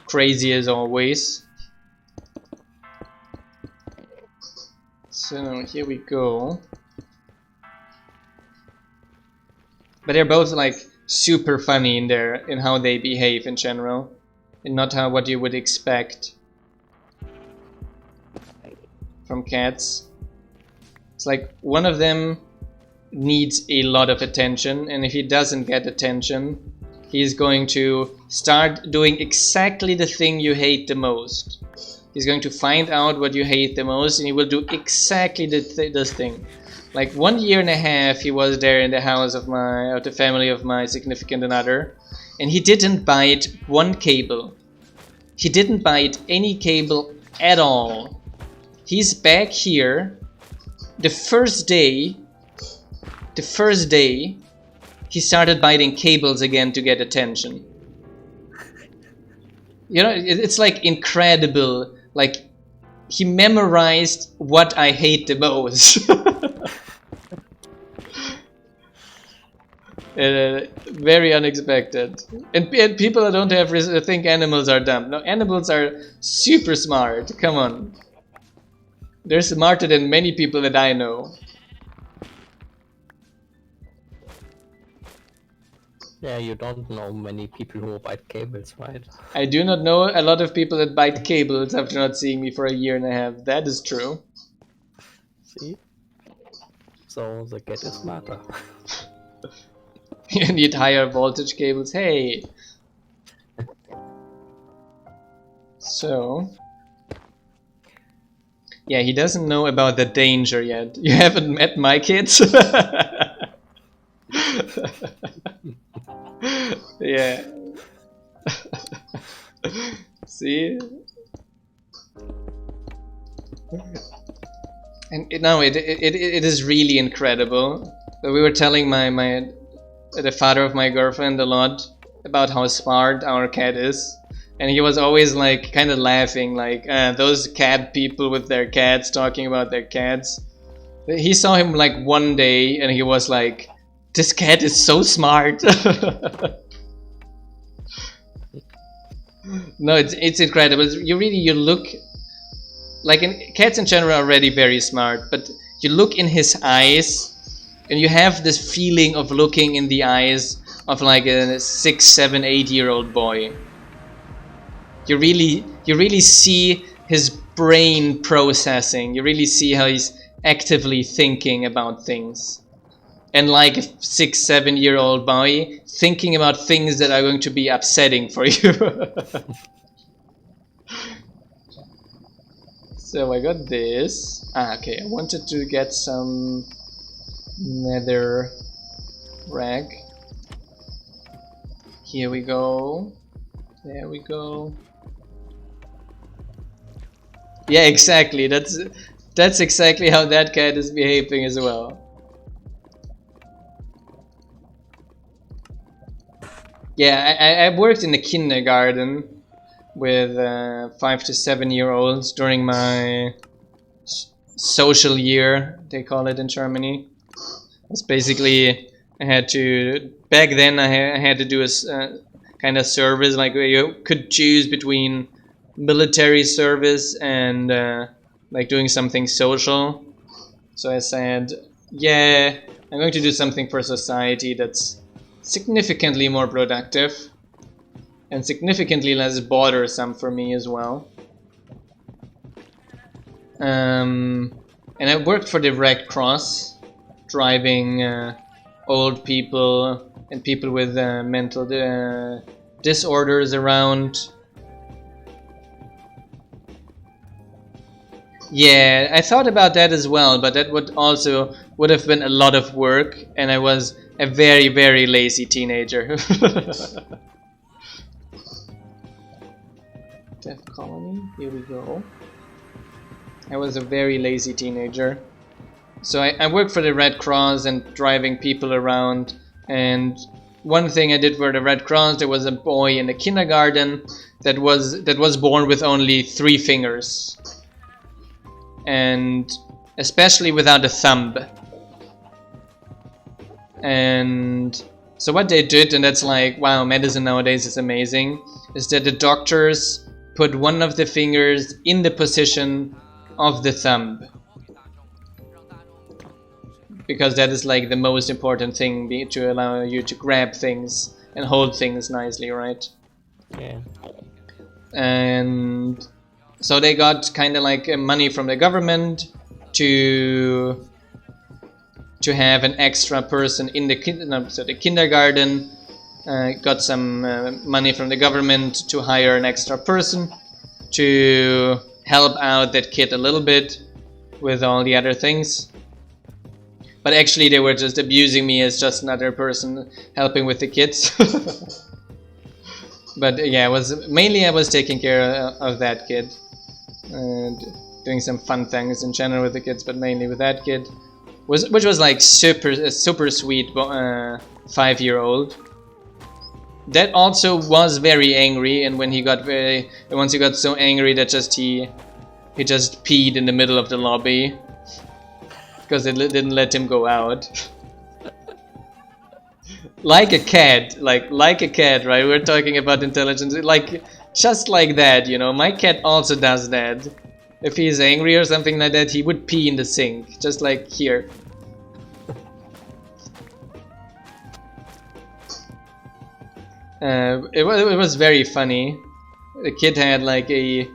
[SPEAKER 2] crazy as always. So here we go. But they're both like super funny in how they behave in general, and not what you would expect from cats. It's like one of them needs a lot of attention, and if he doesn't get attention, he's going to start doing exactly the thing you hate the most. He's going to find out what you hate the most, and he will do exactly this thing. Like 1 year and a half he was there in the house of the family of my significant other, and he didn't bite one cable. He didn't bite any cable at all. He's back here. The first day he started biting cables again to get attention. You know, it's like incredible. Like, he memorized what I hate the most. Very unexpected. And people don't think animals are dumb. No, animals are super smart. Come on. They're smarter than many people that I know.
[SPEAKER 1] Yeah, you don't know many people who bite cables, right?
[SPEAKER 2] I do not know a lot of people that bite cables after not seeing me for a year and a half. That is true.
[SPEAKER 1] See? So the cat is smarter.
[SPEAKER 2] You need higher voltage cables. Hey! So... yeah, he doesn't know about the danger yet. You haven't met my kids? Yeah. See? And it is really incredible. We were telling the father of my girlfriend a lot about how smart our cat is. And he was always like kind of laughing, like those cat people with their cats talking about their cats. He saw him like one day and he was like, this cat is so smart. No, it's incredible. You look like cats in general are already very smart, but you look in his eyes and you have this feeling of looking in the eyes of like a 6, 7, 8-year-old boy. You really see his brain processing. You really see how he's actively thinking about things. And like a 6, 7-year-old boy thinking about things that are going to be upsetting for you. So I got this. Okay, I wanted to get some nether rag. Here we go. There we go. Yeah, exactly. That's exactly how that cat is behaving as well. Yeah, I worked in a kindergarten with 5 to 7-year-olds during my social year, they call it in Germany. It's basically, I had to, back then I had to do a kind of service, like where you could choose between military service and like doing something social. So I said, yeah, I'm going to do something for society that's significantly more productive and significantly less bothersome for me as well. And I worked for the Red Cross, driving old people and people with mental disorders around. Yeah, I thought about that as well, but that would have been a lot of work, and I was a very, very lazy teenager. Death Colony, here we go. I was a very lazy teenager. So I worked for the Red Cross and driving people around, and one thing I did for the Red Cross, there was a boy in the kindergarten that was born with only 3 fingers. And especially without a thumb. And so what they did, and that's like, wow, medicine nowadays is amazing, is that the doctors put one of the fingers in the position of the thumb, because that is like the most important thing, to allow you to grab things and hold things nicely, right?
[SPEAKER 1] Yeah.
[SPEAKER 2] And so they got kind of like money from the government to have an extra person in the kindergarten. Got some money from the government to hire an extra person to help out that kid a little bit with all the other things. But actually they were just abusing me as just another person helping with the kids. But yeah, I was taking care of that kid. And doing some fun things in general with the kids, but mainly with that kid, which was like super sweet 5-year-old. That also was very angry, and once he got so angry that he just peed in the middle of the lobby because they didn't let him go out. Like a cat, like a cat, right? We're talking about intelligence, like just like that, you know. My cat also does that. If he's angry or something like that, he would pee in the sink, just like here. It was very funny. The kid had like it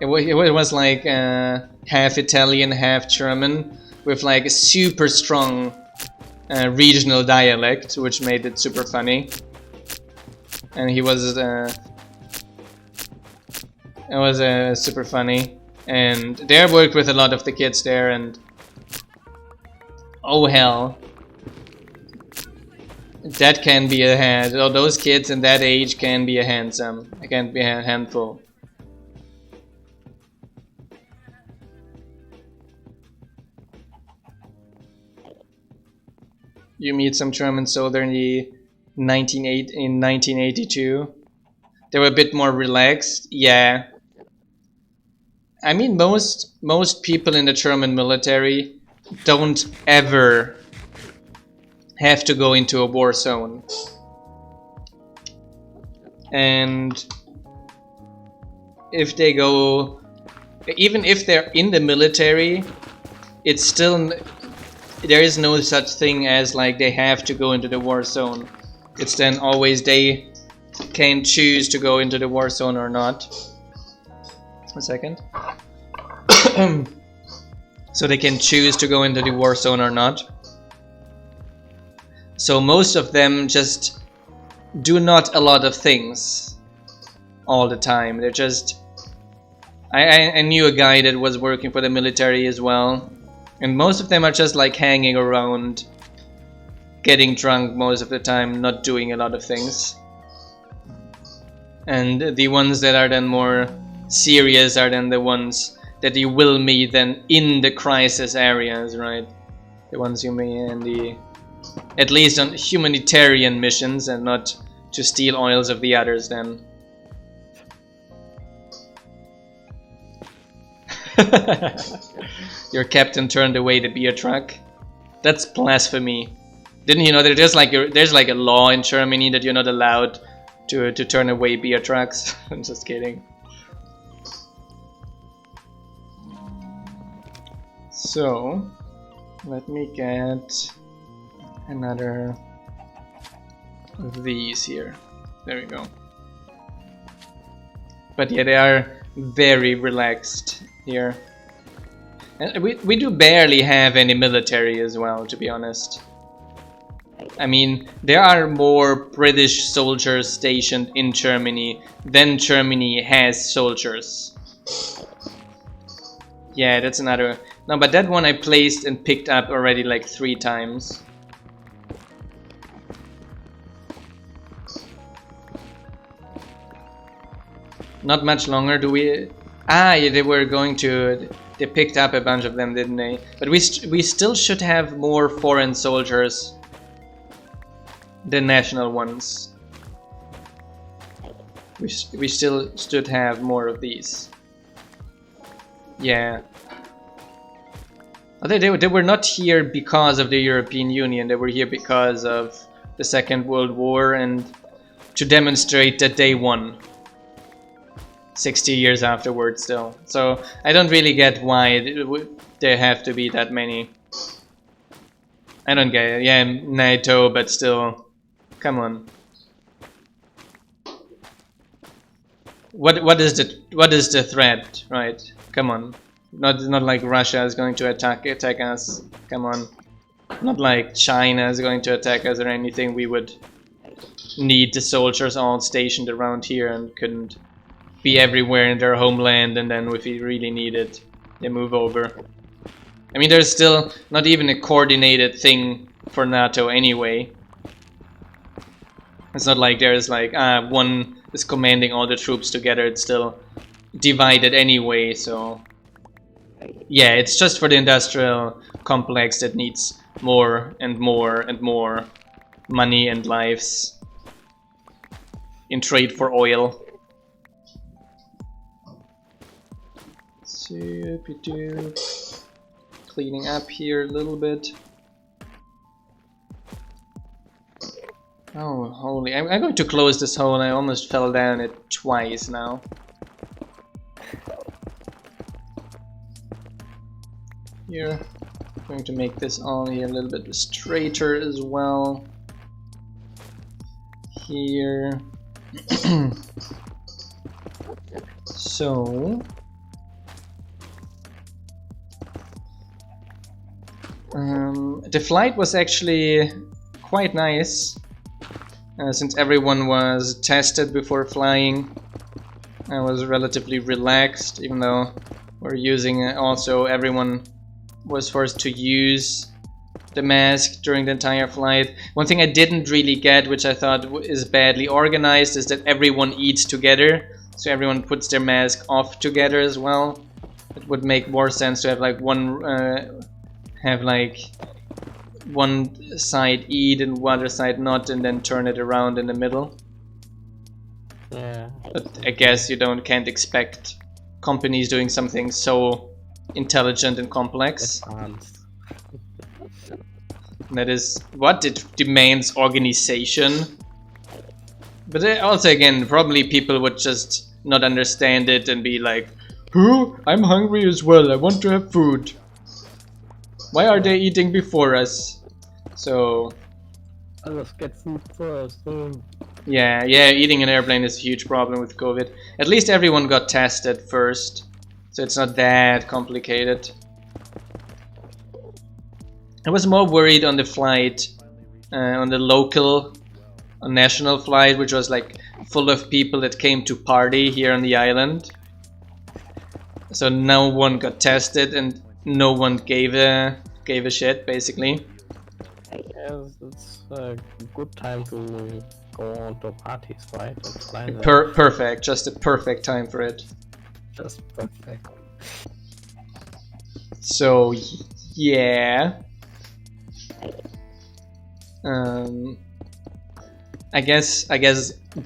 [SPEAKER 2] was like half Italian, half German, with like a super strong regional dialect, which made it super funny. And it was super funny. And there I worked with a lot of the kids there, and oh hell, that can be a hand. Oh, those kids in that age can be a handful. You meet some German soldier in 1982. They were a bit more relaxed. Yeah. I mean, most people in the German military don't ever have to go into a war zone. And if they go, even if they're in the military, it's still, there is no such thing as like they have to go into the war zone. It's then always they can choose to go into the war zone or not. A second. So they can choose to go into the war zone or not. So most of them just do not a lot of things all the time. They're just... I knew a guy that was working for the military as well. And most of them are just like hanging around, getting drunk most of the time, not doing a lot of things. And the ones that are then more serious are then the ones that you will meet then in the crisis areas, right? The ones you meet in the, at least on humanitarian missions, and not to steal oils of the others then. Your captain turned away the beer truck. That's blasphemy. Didn't you know that there's like a law in Germany that you're not allowed to turn away beer trucks? I'm just kidding. So let me get another of these here. There we go. But yeah, they are very relaxed here. And we do barely have any military as well, to be honest. I mean, there are more British soldiers stationed in Germany than Germany has soldiers. Yeah, that's another... No, but that one I placed and picked up already like 3 times. Not much longer, do we... Ah, yeah, they were going to... They picked up a bunch of them, didn't they? But we still should have more foreign soldiers than national ones. We still should have more of these. Yeah. They were not here because of the European Union. They were here because of the Second World War and to demonstrate that they won. 60 years afterwards still. So I don't really get why there have to be that many. I don't get it. Yeah, NATO, but still, come on. What is the threat, right? Come on. Not like Russia is going to attack us. Come on. Not like China is going to attack us or anything. We would need the soldiers all stationed around here and couldn't be everywhere in their homeland, and then if we really need it, they move over. I mean, there's still not even a coordinated thing for NATO anyway. It's not like there's like one is commanding all the troops together. It's still divided anyway, so yeah, it's just for the industrial complex that needs more and more and more money and lives in trade for oil. Cleaning up here a little bit. Oh, holy. I'm going to close this hole. I almost fell down it twice now. Here. I'm going to make this all here a little bit straighter as well. Here. So... the flight was actually quite nice, since everyone was tested before flying. I was relatively relaxed, even though we're using also everyone was forced to use the mask during the entire flight. One thing I didn't really get, which I thought is badly organized, is that everyone eats together, so everyone puts their mask off together as well. It would make more sense to have like one side eat and one other side not, and then turn it around in the middle.
[SPEAKER 1] Yeah.
[SPEAKER 2] But I guess you can't expect companies doing something so intelligent and complex.
[SPEAKER 1] Advanced.
[SPEAKER 2] That is what it demands organization. But also again, probably people would just not understand it and be like, "Huh? I'm hungry as well. I want to have food. Why are they eating before us?" So
[SPEAKER 1] Let's get food first.
[SPEAKER 2] yeah, eating an airplane is a huge problem with COVID. At least everyone got tested first, so it's not that complicated. I was more worried on the flight, on the national flight, which was like full of people that came to party here on the island. So no one got tested and no one gave a shit, basically.
[SPEAKER 1] Yes, it's a good time to go on to parties, right?
[SPEAKER 2] Perfect, just a perfect time for it.
[SPEAKER 1] Just perfect.
[SPEAKER 2] So yeah. I guess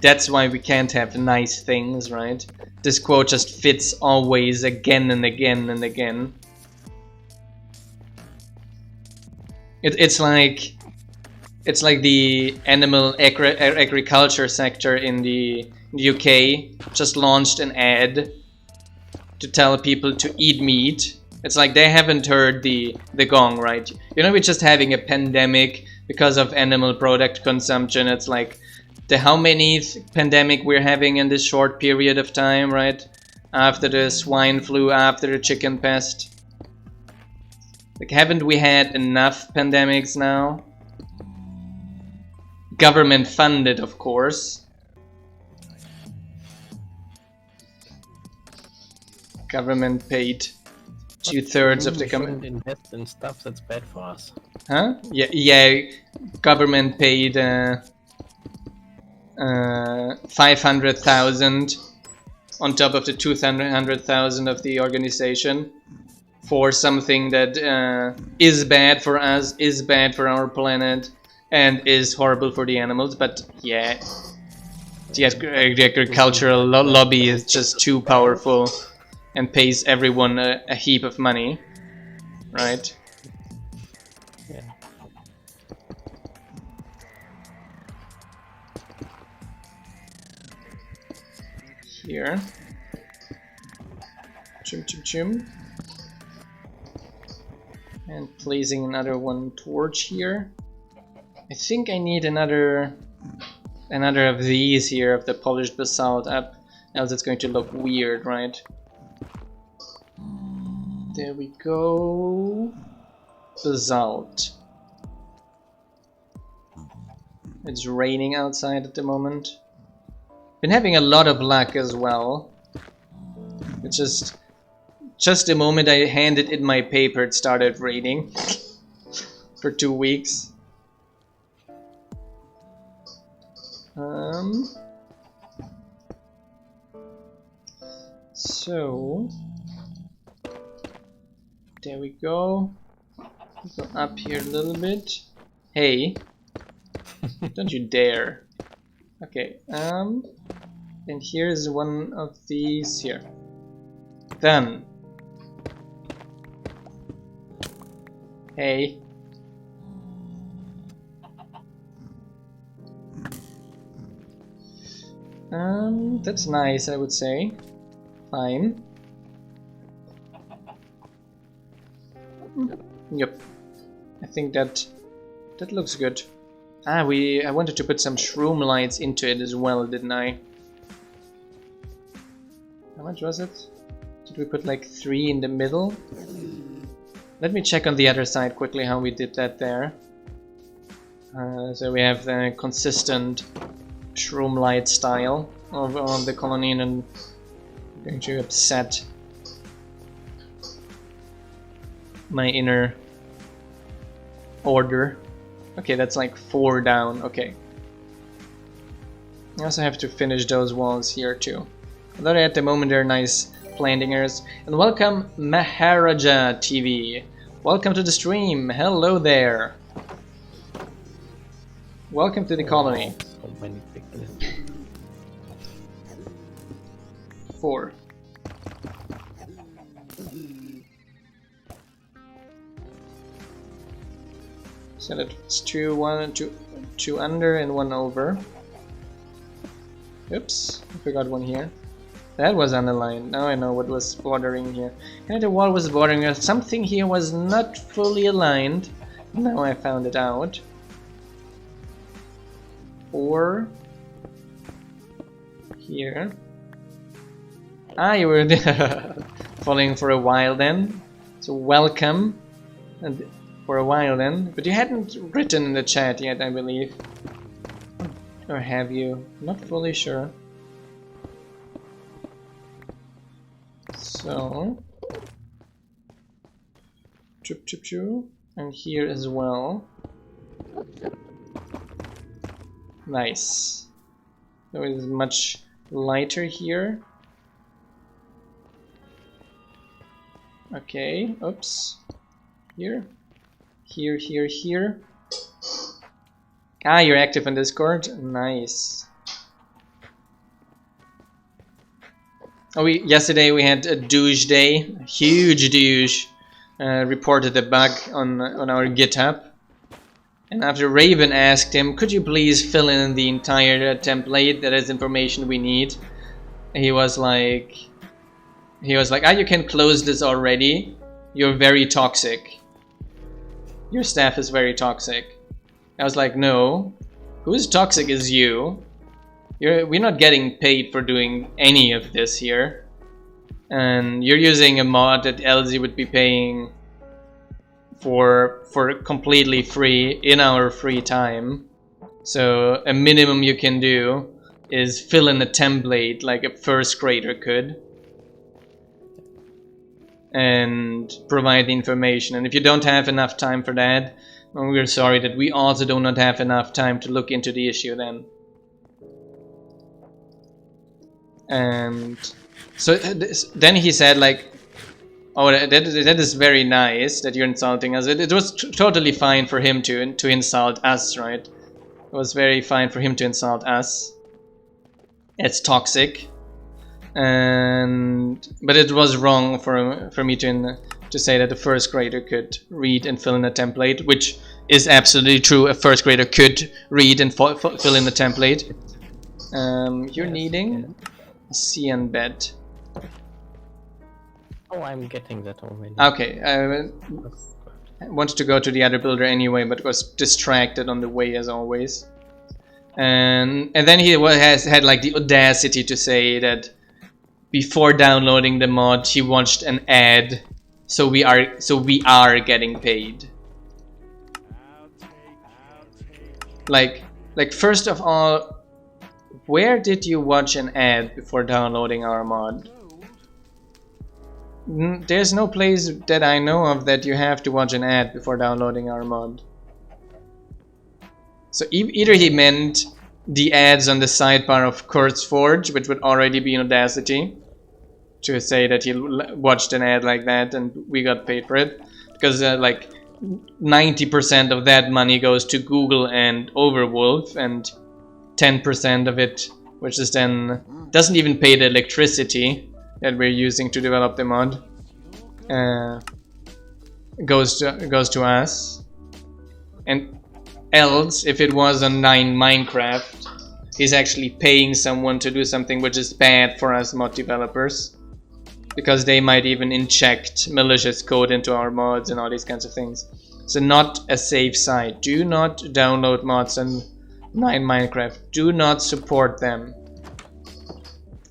[SPEAKER 2] that's why we can't have nice things, right? This quote just fits always, again and again and again. It's like the animal agriculture sector in the UK just launched an ad to tell people to eat meat. It's like they haven't heard the gong, right? You know, we're just having a pandemic because of animal product consumption. It's like the how many pandemic we're having in this short period of time, right? After the swine flu, after the chicken pest. Like, haven't we had enough pandemics now? Government funded, of course. Government paid 2/3 of the
[SPEAKER 1] shouldn't invest in stuff that's bad for us.
[SPEAKER 2] Huh? Yeah. Government paid 500,000 on top of the 200,000 of the organization for something that is bad for us, is bad for our planet, and is horrible for the animals. But yeah, the agricultural lobby is just too powerful and pays everyone a heap of money, right?
[SPEAKER 1] Yeah.
[SPEAKER 2] Here. Chim. And placing another one torch here. I think I need another of these here of the polished basalt up, else it's going to look weird, right? There we go. Basalt. It's raining outside at the moment. Been having a lot of luck as well. It's just the moment I handed in my paper, it started raining for 2 weeks. So there we go. Go up here a little bit. Hey, don't you dare. Okay, and here's one of these here. Done. Hey. That's nice, I would say. Fine. Yep. I think that looks good. Ah, I wanted to put some shroom lights into it as well, didn't I? How much was it? Did we put like 3 in the middle? Let me check on the other side quickly how we did that there. So we have the consistent shroom light style of the colony, and I'm going to upset my inner order. Okay, that's like 4 down. Okay. I also have to finish those walls here too. Although at the moment they're nice planting areas. And welcome Maharaja TV. Welcome to the stream. Hello there. Welcome to the colony.
[SPEAKER 1] So many pictures.
[SPEAKER 2] 4. So that's 2 under and 1 over. Oops, I forgot one here. That was underlined. Now I know what was bordering here. And the wall was bordering us. Something here was not fully aligned. Now I found it out. 4 here. Ah, you were following for a while then. So welcome. And for a while then. But you hadn't written in the chat yet, I believe. Or have you? Not fully sure. So choo, and here as well. Nice. So it is much lighter here. Okay, oops. Here. Here, here, here. Ah, you're active on Discord? Nice. Oh, yesterday we had a douche day. A huge douche. Reported a bug on our GitHub. And after Raven asked him, could you please fill in the entire template, that is information we need. He was like, ah, you can close this already. You're very toxic. Your staff is very toxic. I was like, no. Who's toxic is you. We're not getting paid for doing any of this here. And you're using a mod that LZ would be paying for completely free in our free time. So a minimum you can do is fill in a template like a first grader could and provide the information. And if you don't have enough time for that, well, we're sorry that we also do not have enough time to look into the issue then. And so then he said like, oh, that is very nice that you're insulting us. It was totally fine for him to insult us, right? It was very fine for him to insult us. It's toxic, but it was wrong for me to say that a first grader could read and fill in a template, which is absolutely true. A first grader could read and fill in the template. You're needing a CN bed.
[SPEAKER 1] Oh, I'm getting that already.
[SPEAKER 2] Okay, I wanted to go to the other builder anyway, but was distracted on the way as always. And then he had like the audacity to say that before downloading the mod, he watched an ad, so we are getting paid. Like first of all, where did you watch an ad before downloading our mod? There's no place that I know of that you have to watch an ad before downloading our mod. So either he meant the ads on the sidebar of CurseForge, which would already be an audacity to say that he watched an ad like that and we got paid for it, because like 90% of that money goes to Google and Overwolf, and 10% of it, which is then doesn't even pay the electricity that we're using to develop the mod, goes to us. And else, if it was on 9 Minecraft, he's actually paying someone to do something which is bad for us mod developers, because they might even inject malicious code into our mods and all these kinds of things. So not a safe site. Do not download mods on 9 Minecraft. Do not support them.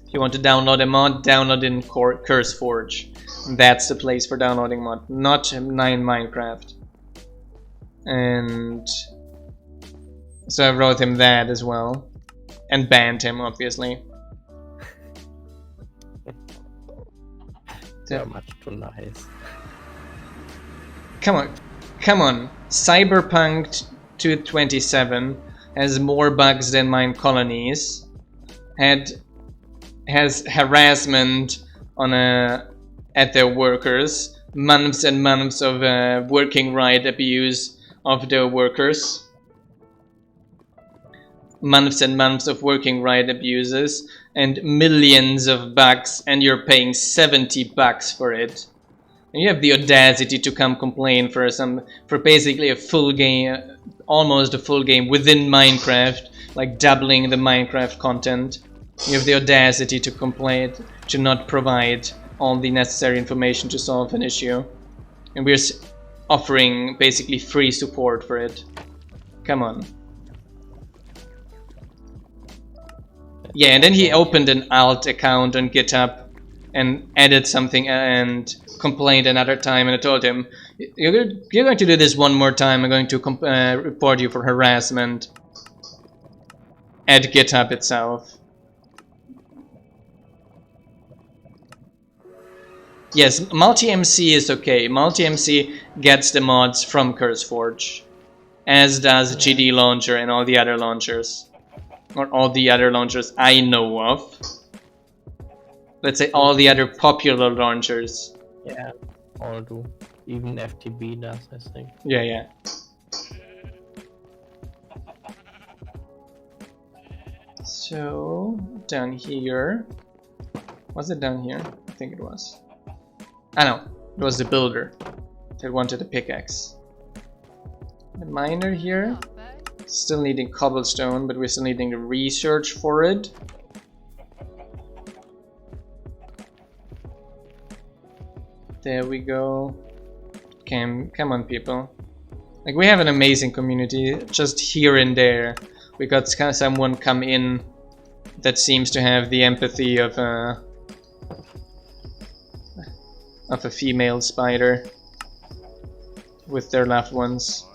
[SPEAKER 2] If you want to download a mod, download in CurseForge. That's the place for downloading mod, not 9 Minecraft. And so I wrote him that as well, and banned him, obviously.
[SPEAKER 1] So much too nice.
[SPEAKER 2] Come on. Cyberpunk 227 has more bugs than Minecolonies. Has harassment at their workers. Months and months of working right abuse of their workers. Months and months of working right abuses and millions of bucks, and you're paying $70 for it. And you have the audacity to come complain for basically a full game, almost a full game within Minecraft, like doubling the Minecraft content. You have the audacity to complain, to not provide all the necessary information to solve an issue. And we're offering basically free support for it. Come on. Yeah, and then he opened an alt account on GitHub and added something and complained another time, and I told him, you're going to do this one more time, I'm going to report you for harassment at GitHub itself. Yes, multi-MC is okay. Multi-MC gets the mods from CurseForge, as does GD Launcher and all the other launchers. Or all the other launchers I know of. Let's say all the other popular launchers.
[SPEAKER 1] Yeah, all do. Even FTB does, I think.
[SPEAKER 2] Yeah, yeah. So down here, was it down here? I think it was. I know, it was the builder that wanted a pickaxe. The miner here, still needing cobblestone, but we're still needing the research for it. There we go. Come on, people. Like, we have an amazing community. Just here and there, we got someone come in that seems to have the empathy of a female spider with their loved ones.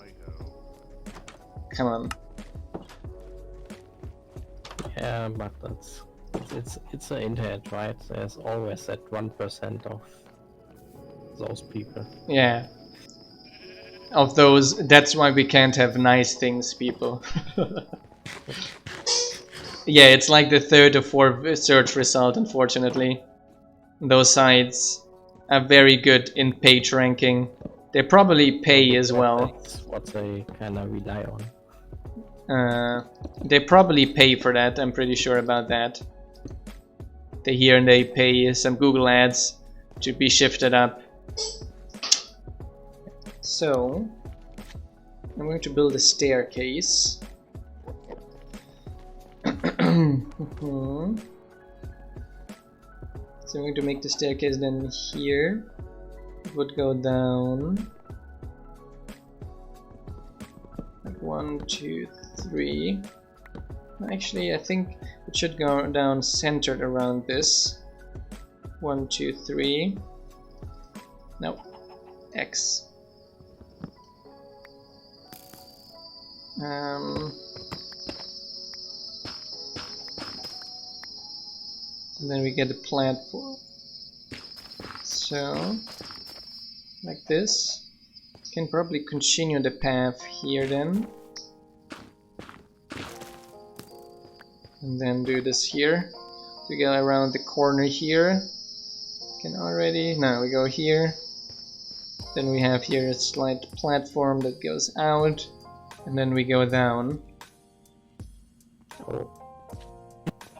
[SPEAKER 2] Come on.
[SPEAKER 1] Yeah, but it's the internet, right? There's always that 1% of those people.
[SPEAKER 2] Yeah. Of those, that's why we can't have nice things, people. Yeah, it's like the third or fourth search result, unfortunately. Those sites are very good in page ranking. They probably pay as well.
[SPEAKER 1] That's what they kind of rely on.
[SPEAKER 2] They probably pay for that, I'm pretty sure about that. They pay some Google ads to be shifted up. So, I'm going to build a staircase. So I'm going to make the staircase then here. It would go down. Like 1, 2, 3. Actually, I think it should go down centered around this. 1, 2, 3. No, X. And then we get a platform. So, like this. Can probably continue the path here then. And then do this here. So we go around the corner here. Can already, no, we go here. Then we have here a slight platform that goes out. And then we go down.
[SPEAKER 1] Oh.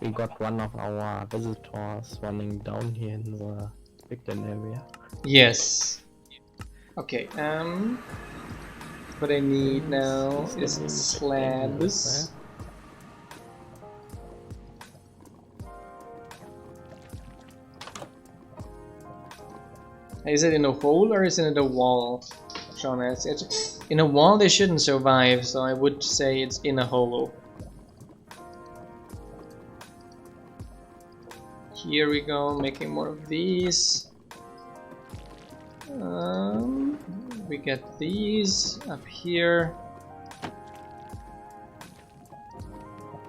[SPEAKER 1] We got one of our visitors running down here in the victim area.
[SPEAKER 2] Yes. Okay, what I need now is slabs. Is it in a hole or is it in a wall? Sean asks. It's in a wall they shouldn't survive, so I would say it's in a hole. Here we go, making more of these. We get these up here.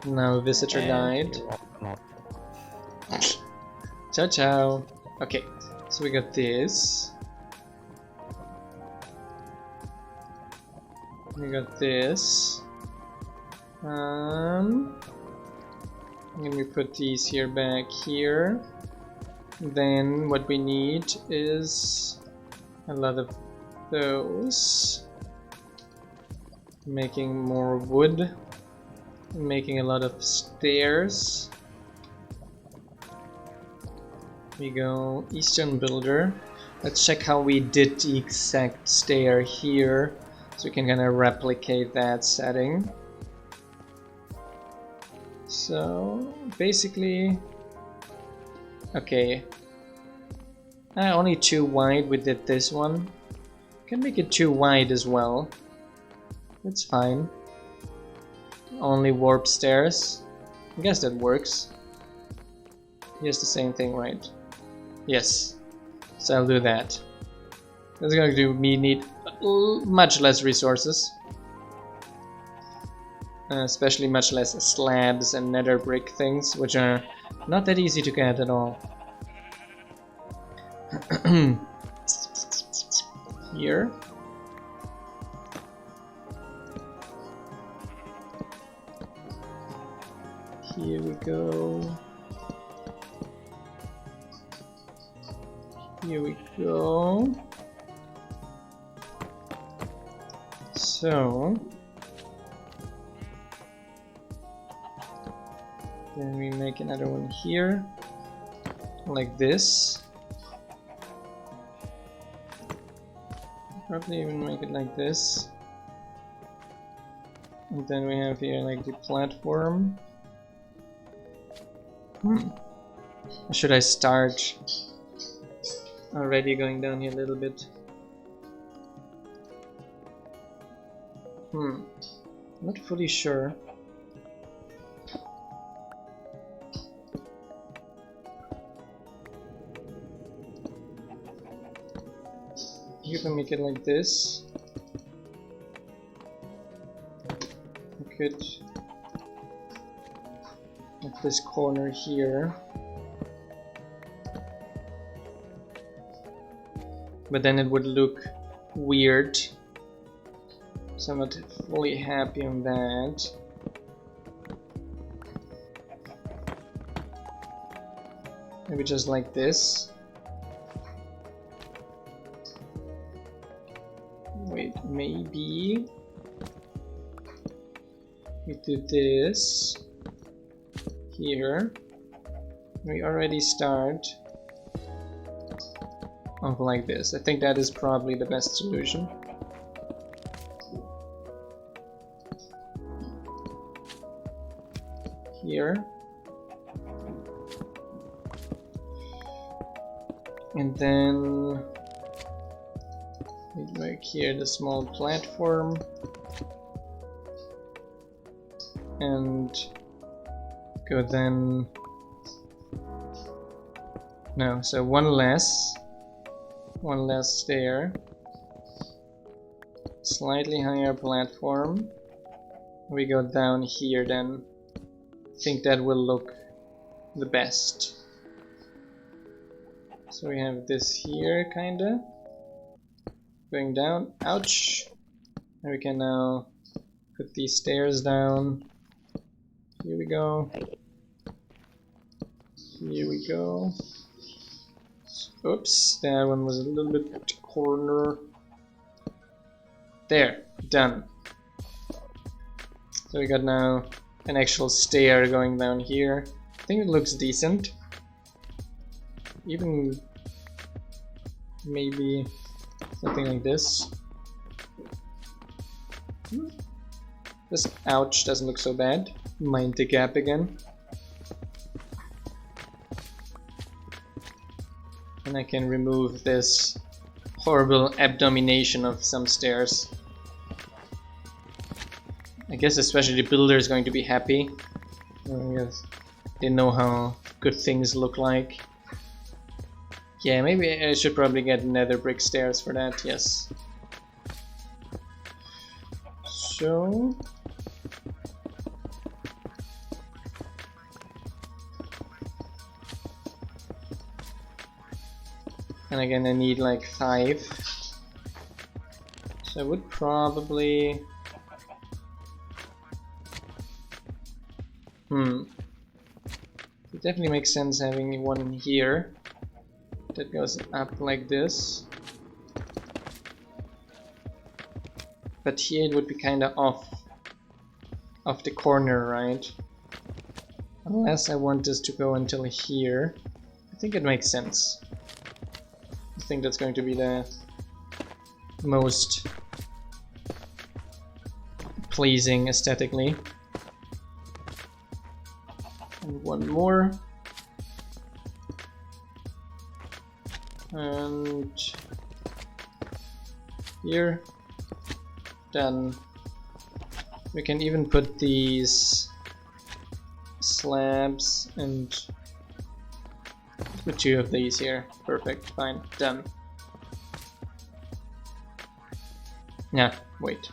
[SPEAKER 2] Now visitor died. Ciao ciao. Okay, so we got this. We got this. And we put these here back here. Then what we need is a lot of those. Making more wood. Making a lot of stairs. We go Eastern Builder. Let's check how we did the exact stair here, so we can kind of replicate that setting. So basically, okay, only 2 wide. We did this one. Can make it 2 wide as well. That's fine. Only warp stairs. I guess that works. Yes, the same thing, right? Yes. So I'll do that. That's going to do me need much less resources. Especially much less slabs and nether brick things, which are not that easy to get at all. Here. Here we go. Here we go. So then we make another one here, like this. Probably even make it like this. And then we have here like the platform. Should I start already going down here a little bit? Not fully sure. You can make it like this. I could have this corner here. But then it would look weird. So I'm not fully happy on that. Maybe just like this. Wait, maybe we do this here. We already start off like this. I think that is probably the best solution. Here. And then we make here the small platform and go then no, so one less stair, slightly higher platform. We go down here then. I think that will look the best. So we have this here kinda going down. Ouch! And we can now put these stairs down. Here we go. Here we go. Oops, that one was a little bit corner. There, done. So we got now an actual stair going down here. I think it looks decent. Even maybe something like this. This ouch doesn't look so bad. Mind the gap again. And I can remove this horrible abdomination of some stairs. I guess especially the builder is going to be happy. I guess they know how good things look like. Yeah, maybe I should probably get nether brick stairs for that, yes. So and again I need like 5. So I would probably it definitely makes sense having one here that goes up like this. But here it would be kinda off the corner, right? Unless I want this to go until here. I think it makes sense. I think that's going to be the most pleasing aesthetically. And one more. And here. Done. We can even put these slabs and put 2 of these here. Perfect, fine, done. Yeah, wait,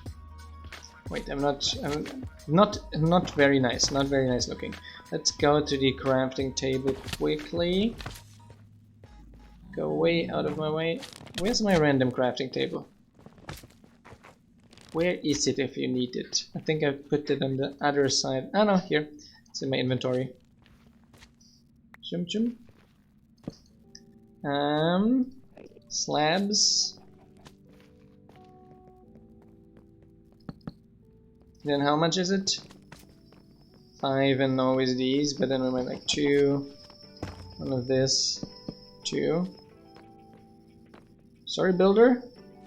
[SPEAKER 2] I'm not very nice, not very nice looking. Let's go to the crafting table quickly. Go way out of my way. Where's my random crafting table? Where is it if you need it? I think I put it on the other side. Oh no, here. It's in my inventory. Chum chum. Slabs. Then how much is it? 5 and always these, but then we might like 2. One of this. 2. Sorry, builder.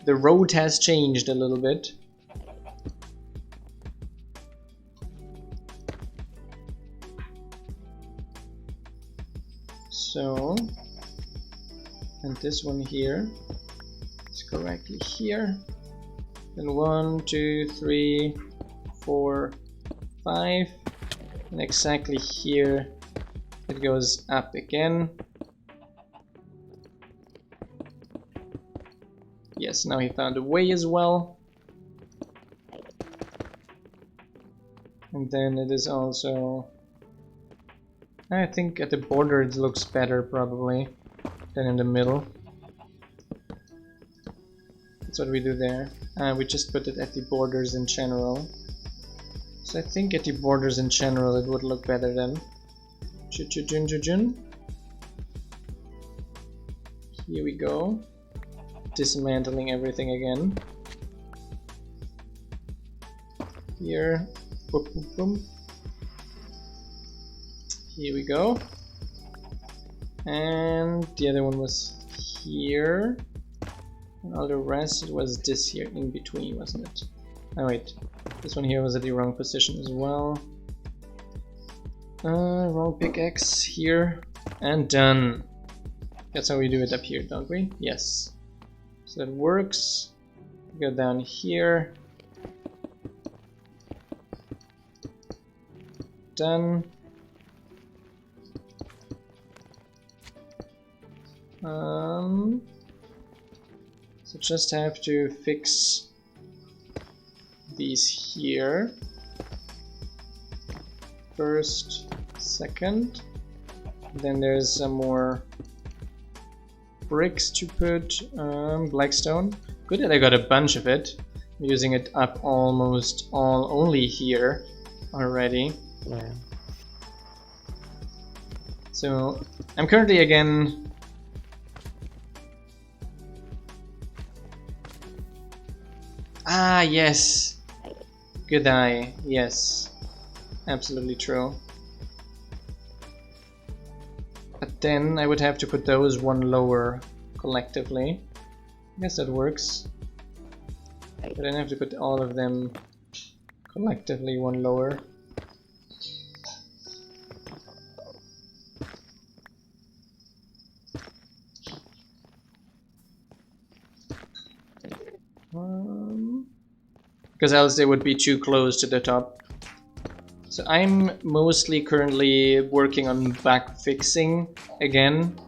[SPEAKER 2] The road has changed a little bit. So, and this one here is correctly here. Then 1, 2, 3, 4, 5, and exactly here it goes up again. Yes, now he found a way as well. And then it is also, I think at the border it looks better probably than in the middle. That's what we do there. We just put it at the borders in general. So I think at the borders in general it would look better then. Here we go. Dismantling everything again. Here. Boom, boom, boom. Here we go. And the other one was here. And all the rest it was this here in between, wasn't it? Oh wait. This one here was at the wrong position as well. Wrong pickaxe here. And done. That's how we do it up here, don't we? Yes. So that works. Go down here. Done. So just have to fix these here. First, second. Then there's some more bricks to put. Blackstone. Good that I got a bunch of it. I'm using it up almost all only here already.
[SPEAKER 1] Yeah.
[SPEAKER 2] So I'm currently again. Ah, yes. Good eye. Yes. Absolutely true. But then I would have to put those one lower collectively. I guess that works. But then I have to put all of them collectively one lower. Because else they would be too close to the top. So I'm mostly currently working on bug fixing again.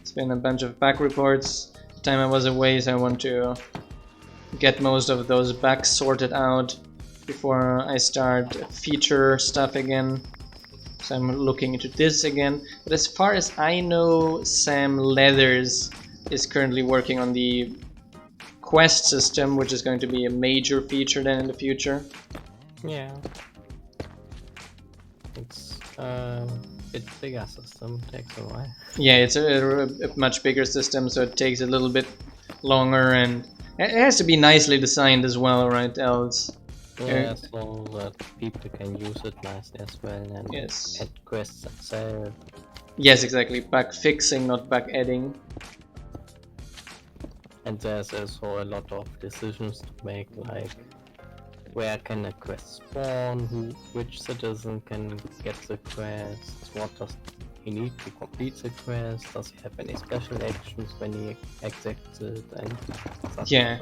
[SPEAKER 2] It's been a bunch of bug reports. The time I was away, so I want to get most of those bugs sorted out before I start feature stuff again. So I'm looking into this again. But as far as I know, Sam Leathers is currently working on the quest system, which is going to be a major feature then in the future.
[SPEAKER 1] Yeah. It's bigger system, takes a while.
[SPEAKER 2] Yeah, it's a much bigger system, so it takes a little bit longer, and it has to be nicely designed as well, right? Else.
[SPEAKER 1] Yeah, so that people can use it nicely as well, and
[SPEAKER 2] yes.
[SPEAKER 1] add quests itself.
[SPEAKER 2] Yes, exactly. Bug fixing, not bug adding.
[SPEAKER 1] And there's also a lot of decisions to make, like where can a quest spawn, which citizen can get the quest, what does he need to complete the quest, does he have any special actions when he executes it, and such.
[SPEAKER 2] Yeah,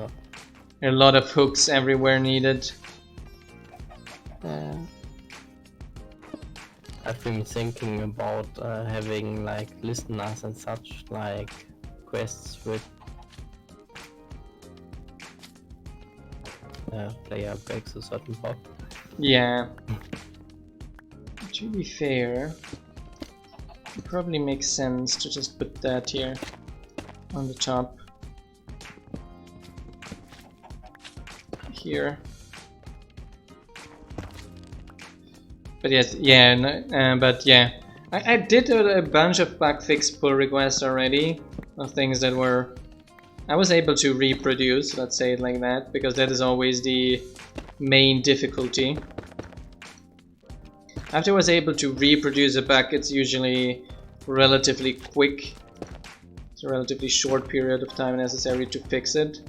[SPEAKER 2] there are a lot of hooks everywhere needed.
[SPEAKER 1] I've been thinking about having like listeners and such, like quests with player breaks a certain bot.
[SPEAKER 2] Yeah. To be fair, it probably makes sense to just put that here on the top. Here. But yes, yeah, no, but yeah. I did a bunch of bug fix pull requests already of things that were I was able to reproduce, let's say it like that, because that is always the main difficulty. After I was able to reproduce a bug, it's usually relatively quick. It's a relatively short period of time necessary to fix it.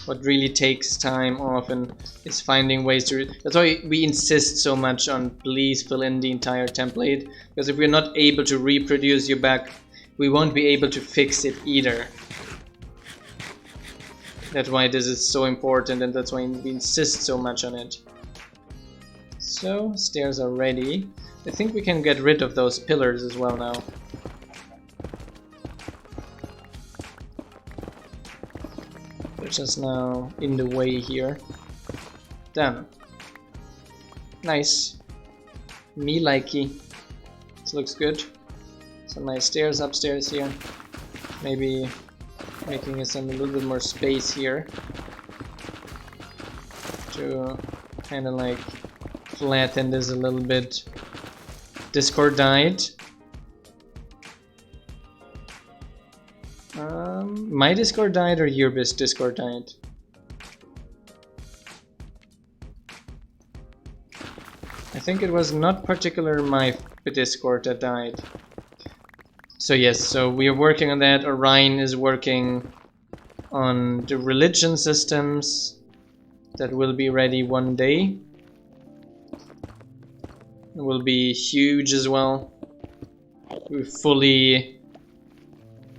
[SPEAKER 2] What really takes time often is finding ways to... That's why we insist so much on please fill in the entire template. Because if we're not able to reproduce your bug, we won't be able to fix it either. That's why this is so important, and that's why we insist so much on it. So, stairs are ready. I think we can get rid of those pillars as well now. They're just now in the way here. Done. Nice. Me likey. This looks good. Some nice stairs upstairs here. Maybe making some a little bit more space here to kind of like flatten this a little bit. Discord died. My Discord died or your Discord died? I think it was not particular my Discord that died. So yes, so we are working on that. Orion is working on the religion systems that will be ready one day. It will be huge as well. We're fully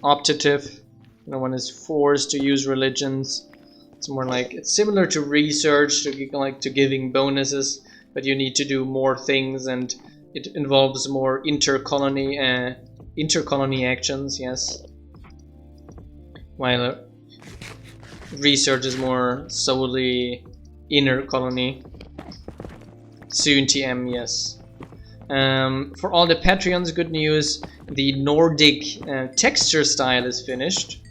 [SPEAKER 2] optative. No one is forced to use religions. It's more like it's similar to research, to giving bonuses, but you need to do more things, and it involves more intercolony actions. Yes, while research is more solely inner colony. Soon TM, yes. For all the Patreons, good news. The Nordic texture style is finished.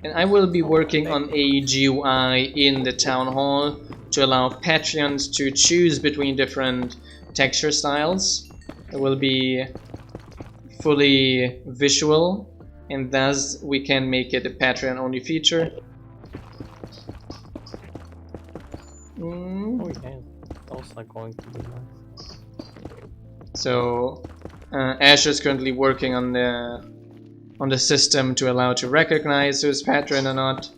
[SPEAKER 2] And I will be working on a GUI in the town hall to allow Patreons to choose between different texture styles. It will be fully visual, and thus we can make it a Patreon only feature.
[SPEAKER 1] Oh yeah, those are going to be nice.
[SPEAKER 2] So Azure is currently working on the system to allow to recognize who's Patreon or not,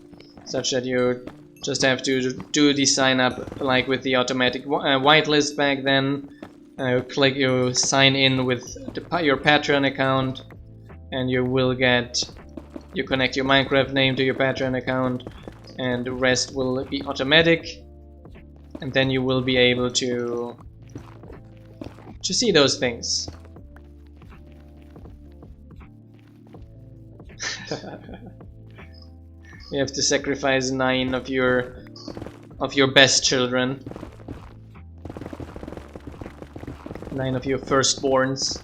[SPEAKER 2] such that you just have to do the sign up like with the automatic whitelist back then. You sign in with your Patreon account, and you will you connect your Minecraft name to your Patreon account, and the rest will be automatic, and then you will be able to see those things. You have to sacrifice 9 of your best children. 9 of your firstborns.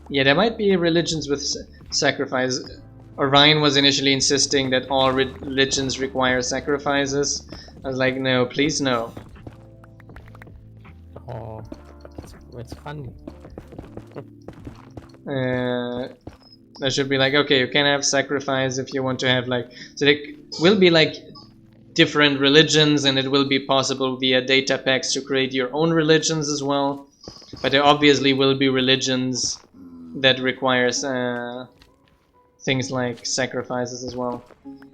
[SPEAKER 2] Yeah, there might be religions with sacrifice. Orion was initially insisting that all religions require sacrifices. I was like, no, please no.
[SPEAKER 1] Oh, it's funny.
[SPEAKER 2] That should be like, okay, you can have sacrifice if you want to have like, so there will be like different religions, and it will be possible via data packs to create your own religions as well. But there obviously will be religions that requires things like sacrifices as well.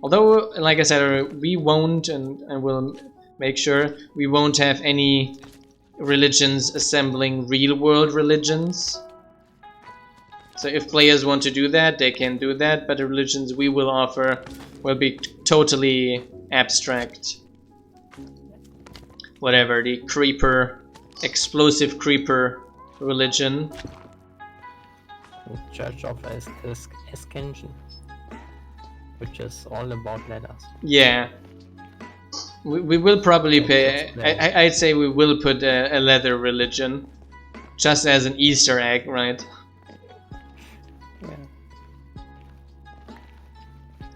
[SPEAKER 2] Although, like I said, we won't, and we'll make sure we won't have any religions assembling real-world religions. So if players want to do that, they can do that, but the religions we will offer will be totally abstract. Whatever, the creeper, explosive creeper religion.
[SPEAKER 1] Church of Enchanter, which is all about letters.
[SPEAKER 2] Yeah. We will probably pay... I'd say we will put a leather religion, just as an Easter egg, right?
[SPEAKER 1] Yeah.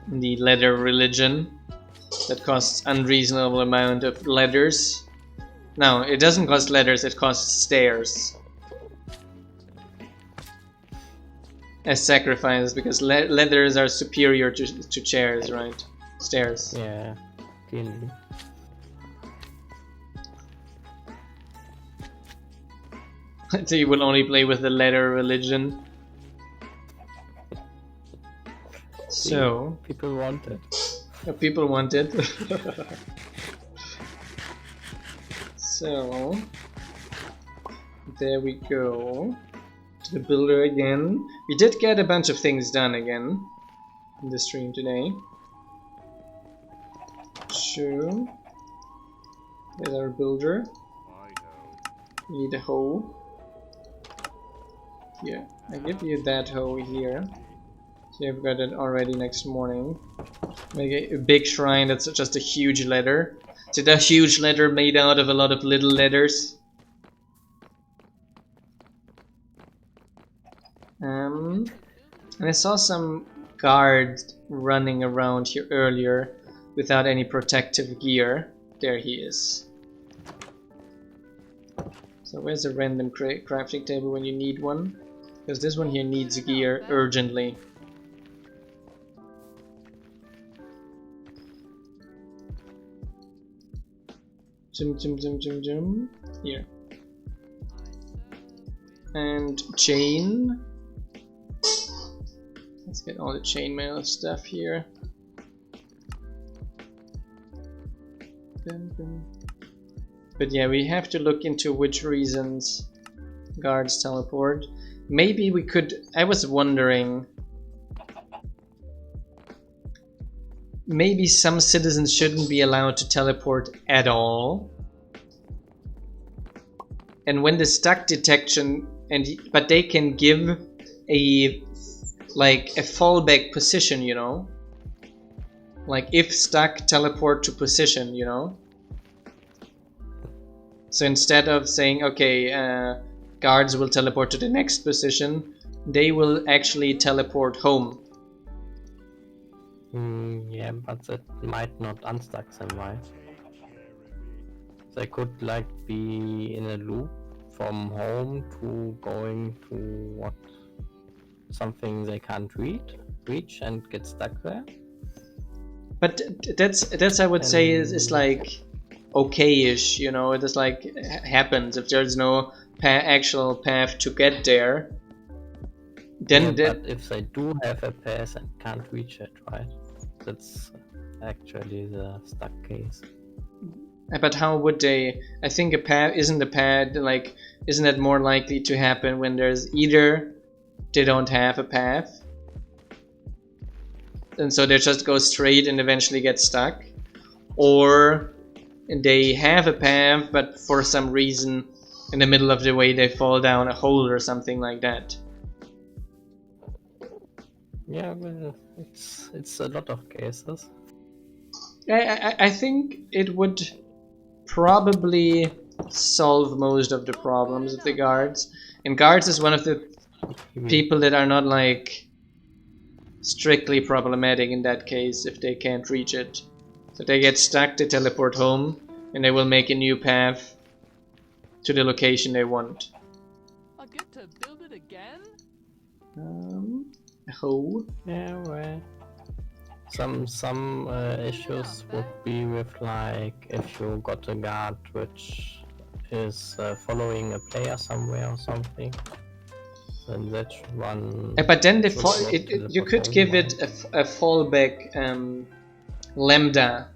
[SPEAKER 2] The leather religion that costs unreasonable amount of letters. No, it doesn't cost letters, it costs stairs. As sacrifices, because leathers are superior to chairs, right? Stairs.
[SPEAKER 1] Yeah. D&D.
[SPEAKER 2] So you will only play with the letter religion. So
[SPEAKER 1] people want it.
[SPEAKER 2] People want it. So there we go. To the builder again. We did get a bunch of things done again in the stream today. Sure. There's our builder. We need a hoe. Here, I give you that hoe here. So you've got it already next morning. Make a big shrine that's just a huge letter. So that huge letter made out of a lot of little letters. And I saw some guards running around here earlier without any protective gear. There he is. So where's a random crafting table when you need one? Because this one here needs gear urgently. Jum. Here. And chain. Let's get all the chainmail stuff here. But yeah, we have to look into which reasons guards teleport. Maybe we could... I was wondering... Maybe some citizens shouldn't be allowed to teleport at all. And when the stuck detection... but they can give a... like a fallback position, you know? Like if stuck, teleport to position, you know? So instead of saying, okay, guards will teleport to the next position, they will actually teleport home.
[SPEAKER 1] Yeah, but that might not unstuck them, right? They could like be in a loop from home to going to what? Something they can't reach and get stuck there.
[SPEAKER 2] But that's I would say is like okay-ish, you know. It is like happens if there's no actual path to get there. Then
[SPEAKER 1] yeah, but if they do have a path and can't reach it, right? That's actually the stuck case.
[SPEAKER 2] But how would they? I think a path isn't it more likely to happen when there's either they don't have a path, and so they just go straight and eventually get stuck, or they have a path but for some reason in the middle of the way they fall down a hole or something like that.
[SPEAKER 1] Yeah, well, it's a lot of cases.
[SPEAKER 2] I think it would probably solve most of the problems of the guards. And guards is one of the people that are not like strictly problematic in that case if they can't reach it. So they get stuck, they teleport home, and they will make a new path to the location they want.
[SPEAKER 3] I get to build it again?
[SPEAKER 2] Hoe.
[SPEAKER 1] Yeah, well, some issues would be with like if you got a guard which is following a player somewhere or something. And that one.
[SPEAKER 2] But then you could give it a fallback lambda,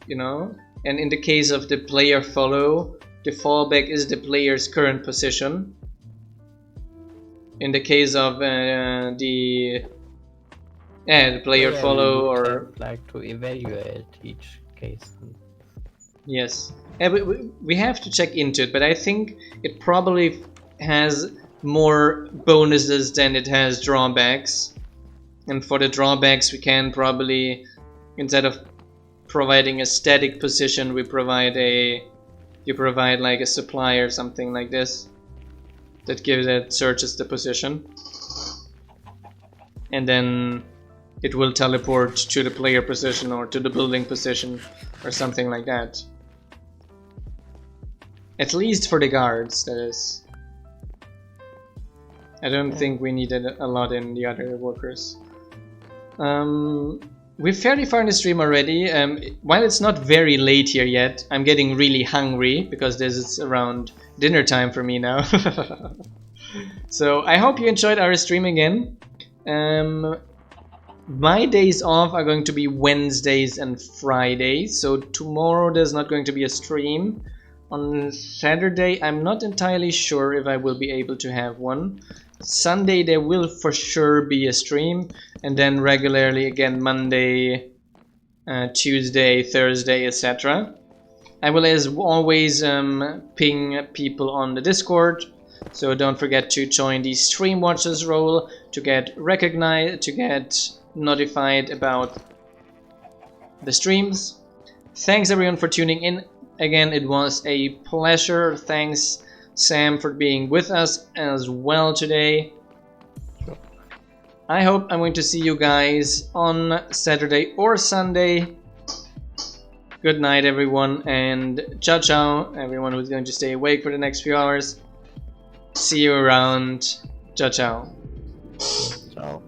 [SPEAKER 2] you know. And in the case of the player follow, the fallback is the player's current position. In the case of the player follow, or
[SPEAKER 1] like to evaluate each case.
[SPEAKER 2] Yes, we have to check into it, but I think it probably has more bonuses than it has drawbacks. And for the drawbacks, we can probably, instead of providing a static position, you provide like a supply or something like this that searches the position, and then it will teleport to the player position or to the building position or something like that. At least for the guards, that is. I don't think we needed a lot in the other workers. We're fairly far in the stream already. While it's not very late here yet, I'm getting really hungry because this is around dinner time for me now. So I hope you enjoyed our stream again. My days off are going to be Wednesdays and Fridays, so tomorrow there's not going to be a stream. On Saturday I'm not entirely sure if I will be able to have one. Sunday there will for sure be a stream, and then regularly again Monday, Tuesday, Thursday, etc. I will as always ping people on the Discord, so don't forget to join the Stream Watchers role to get recognized, to get notified about the streams. Thanks everyone for tuning in. Again, it was a pleasure. Thanks Sam for being with us as well today. I hope I'm going to see you guys on Saturday or Sunday. Good night everyone, and ciao ciao everyone who's going to stay awake for the next few hours. See you around. Ciao ciao.
[SPEAKER 1] Ciao.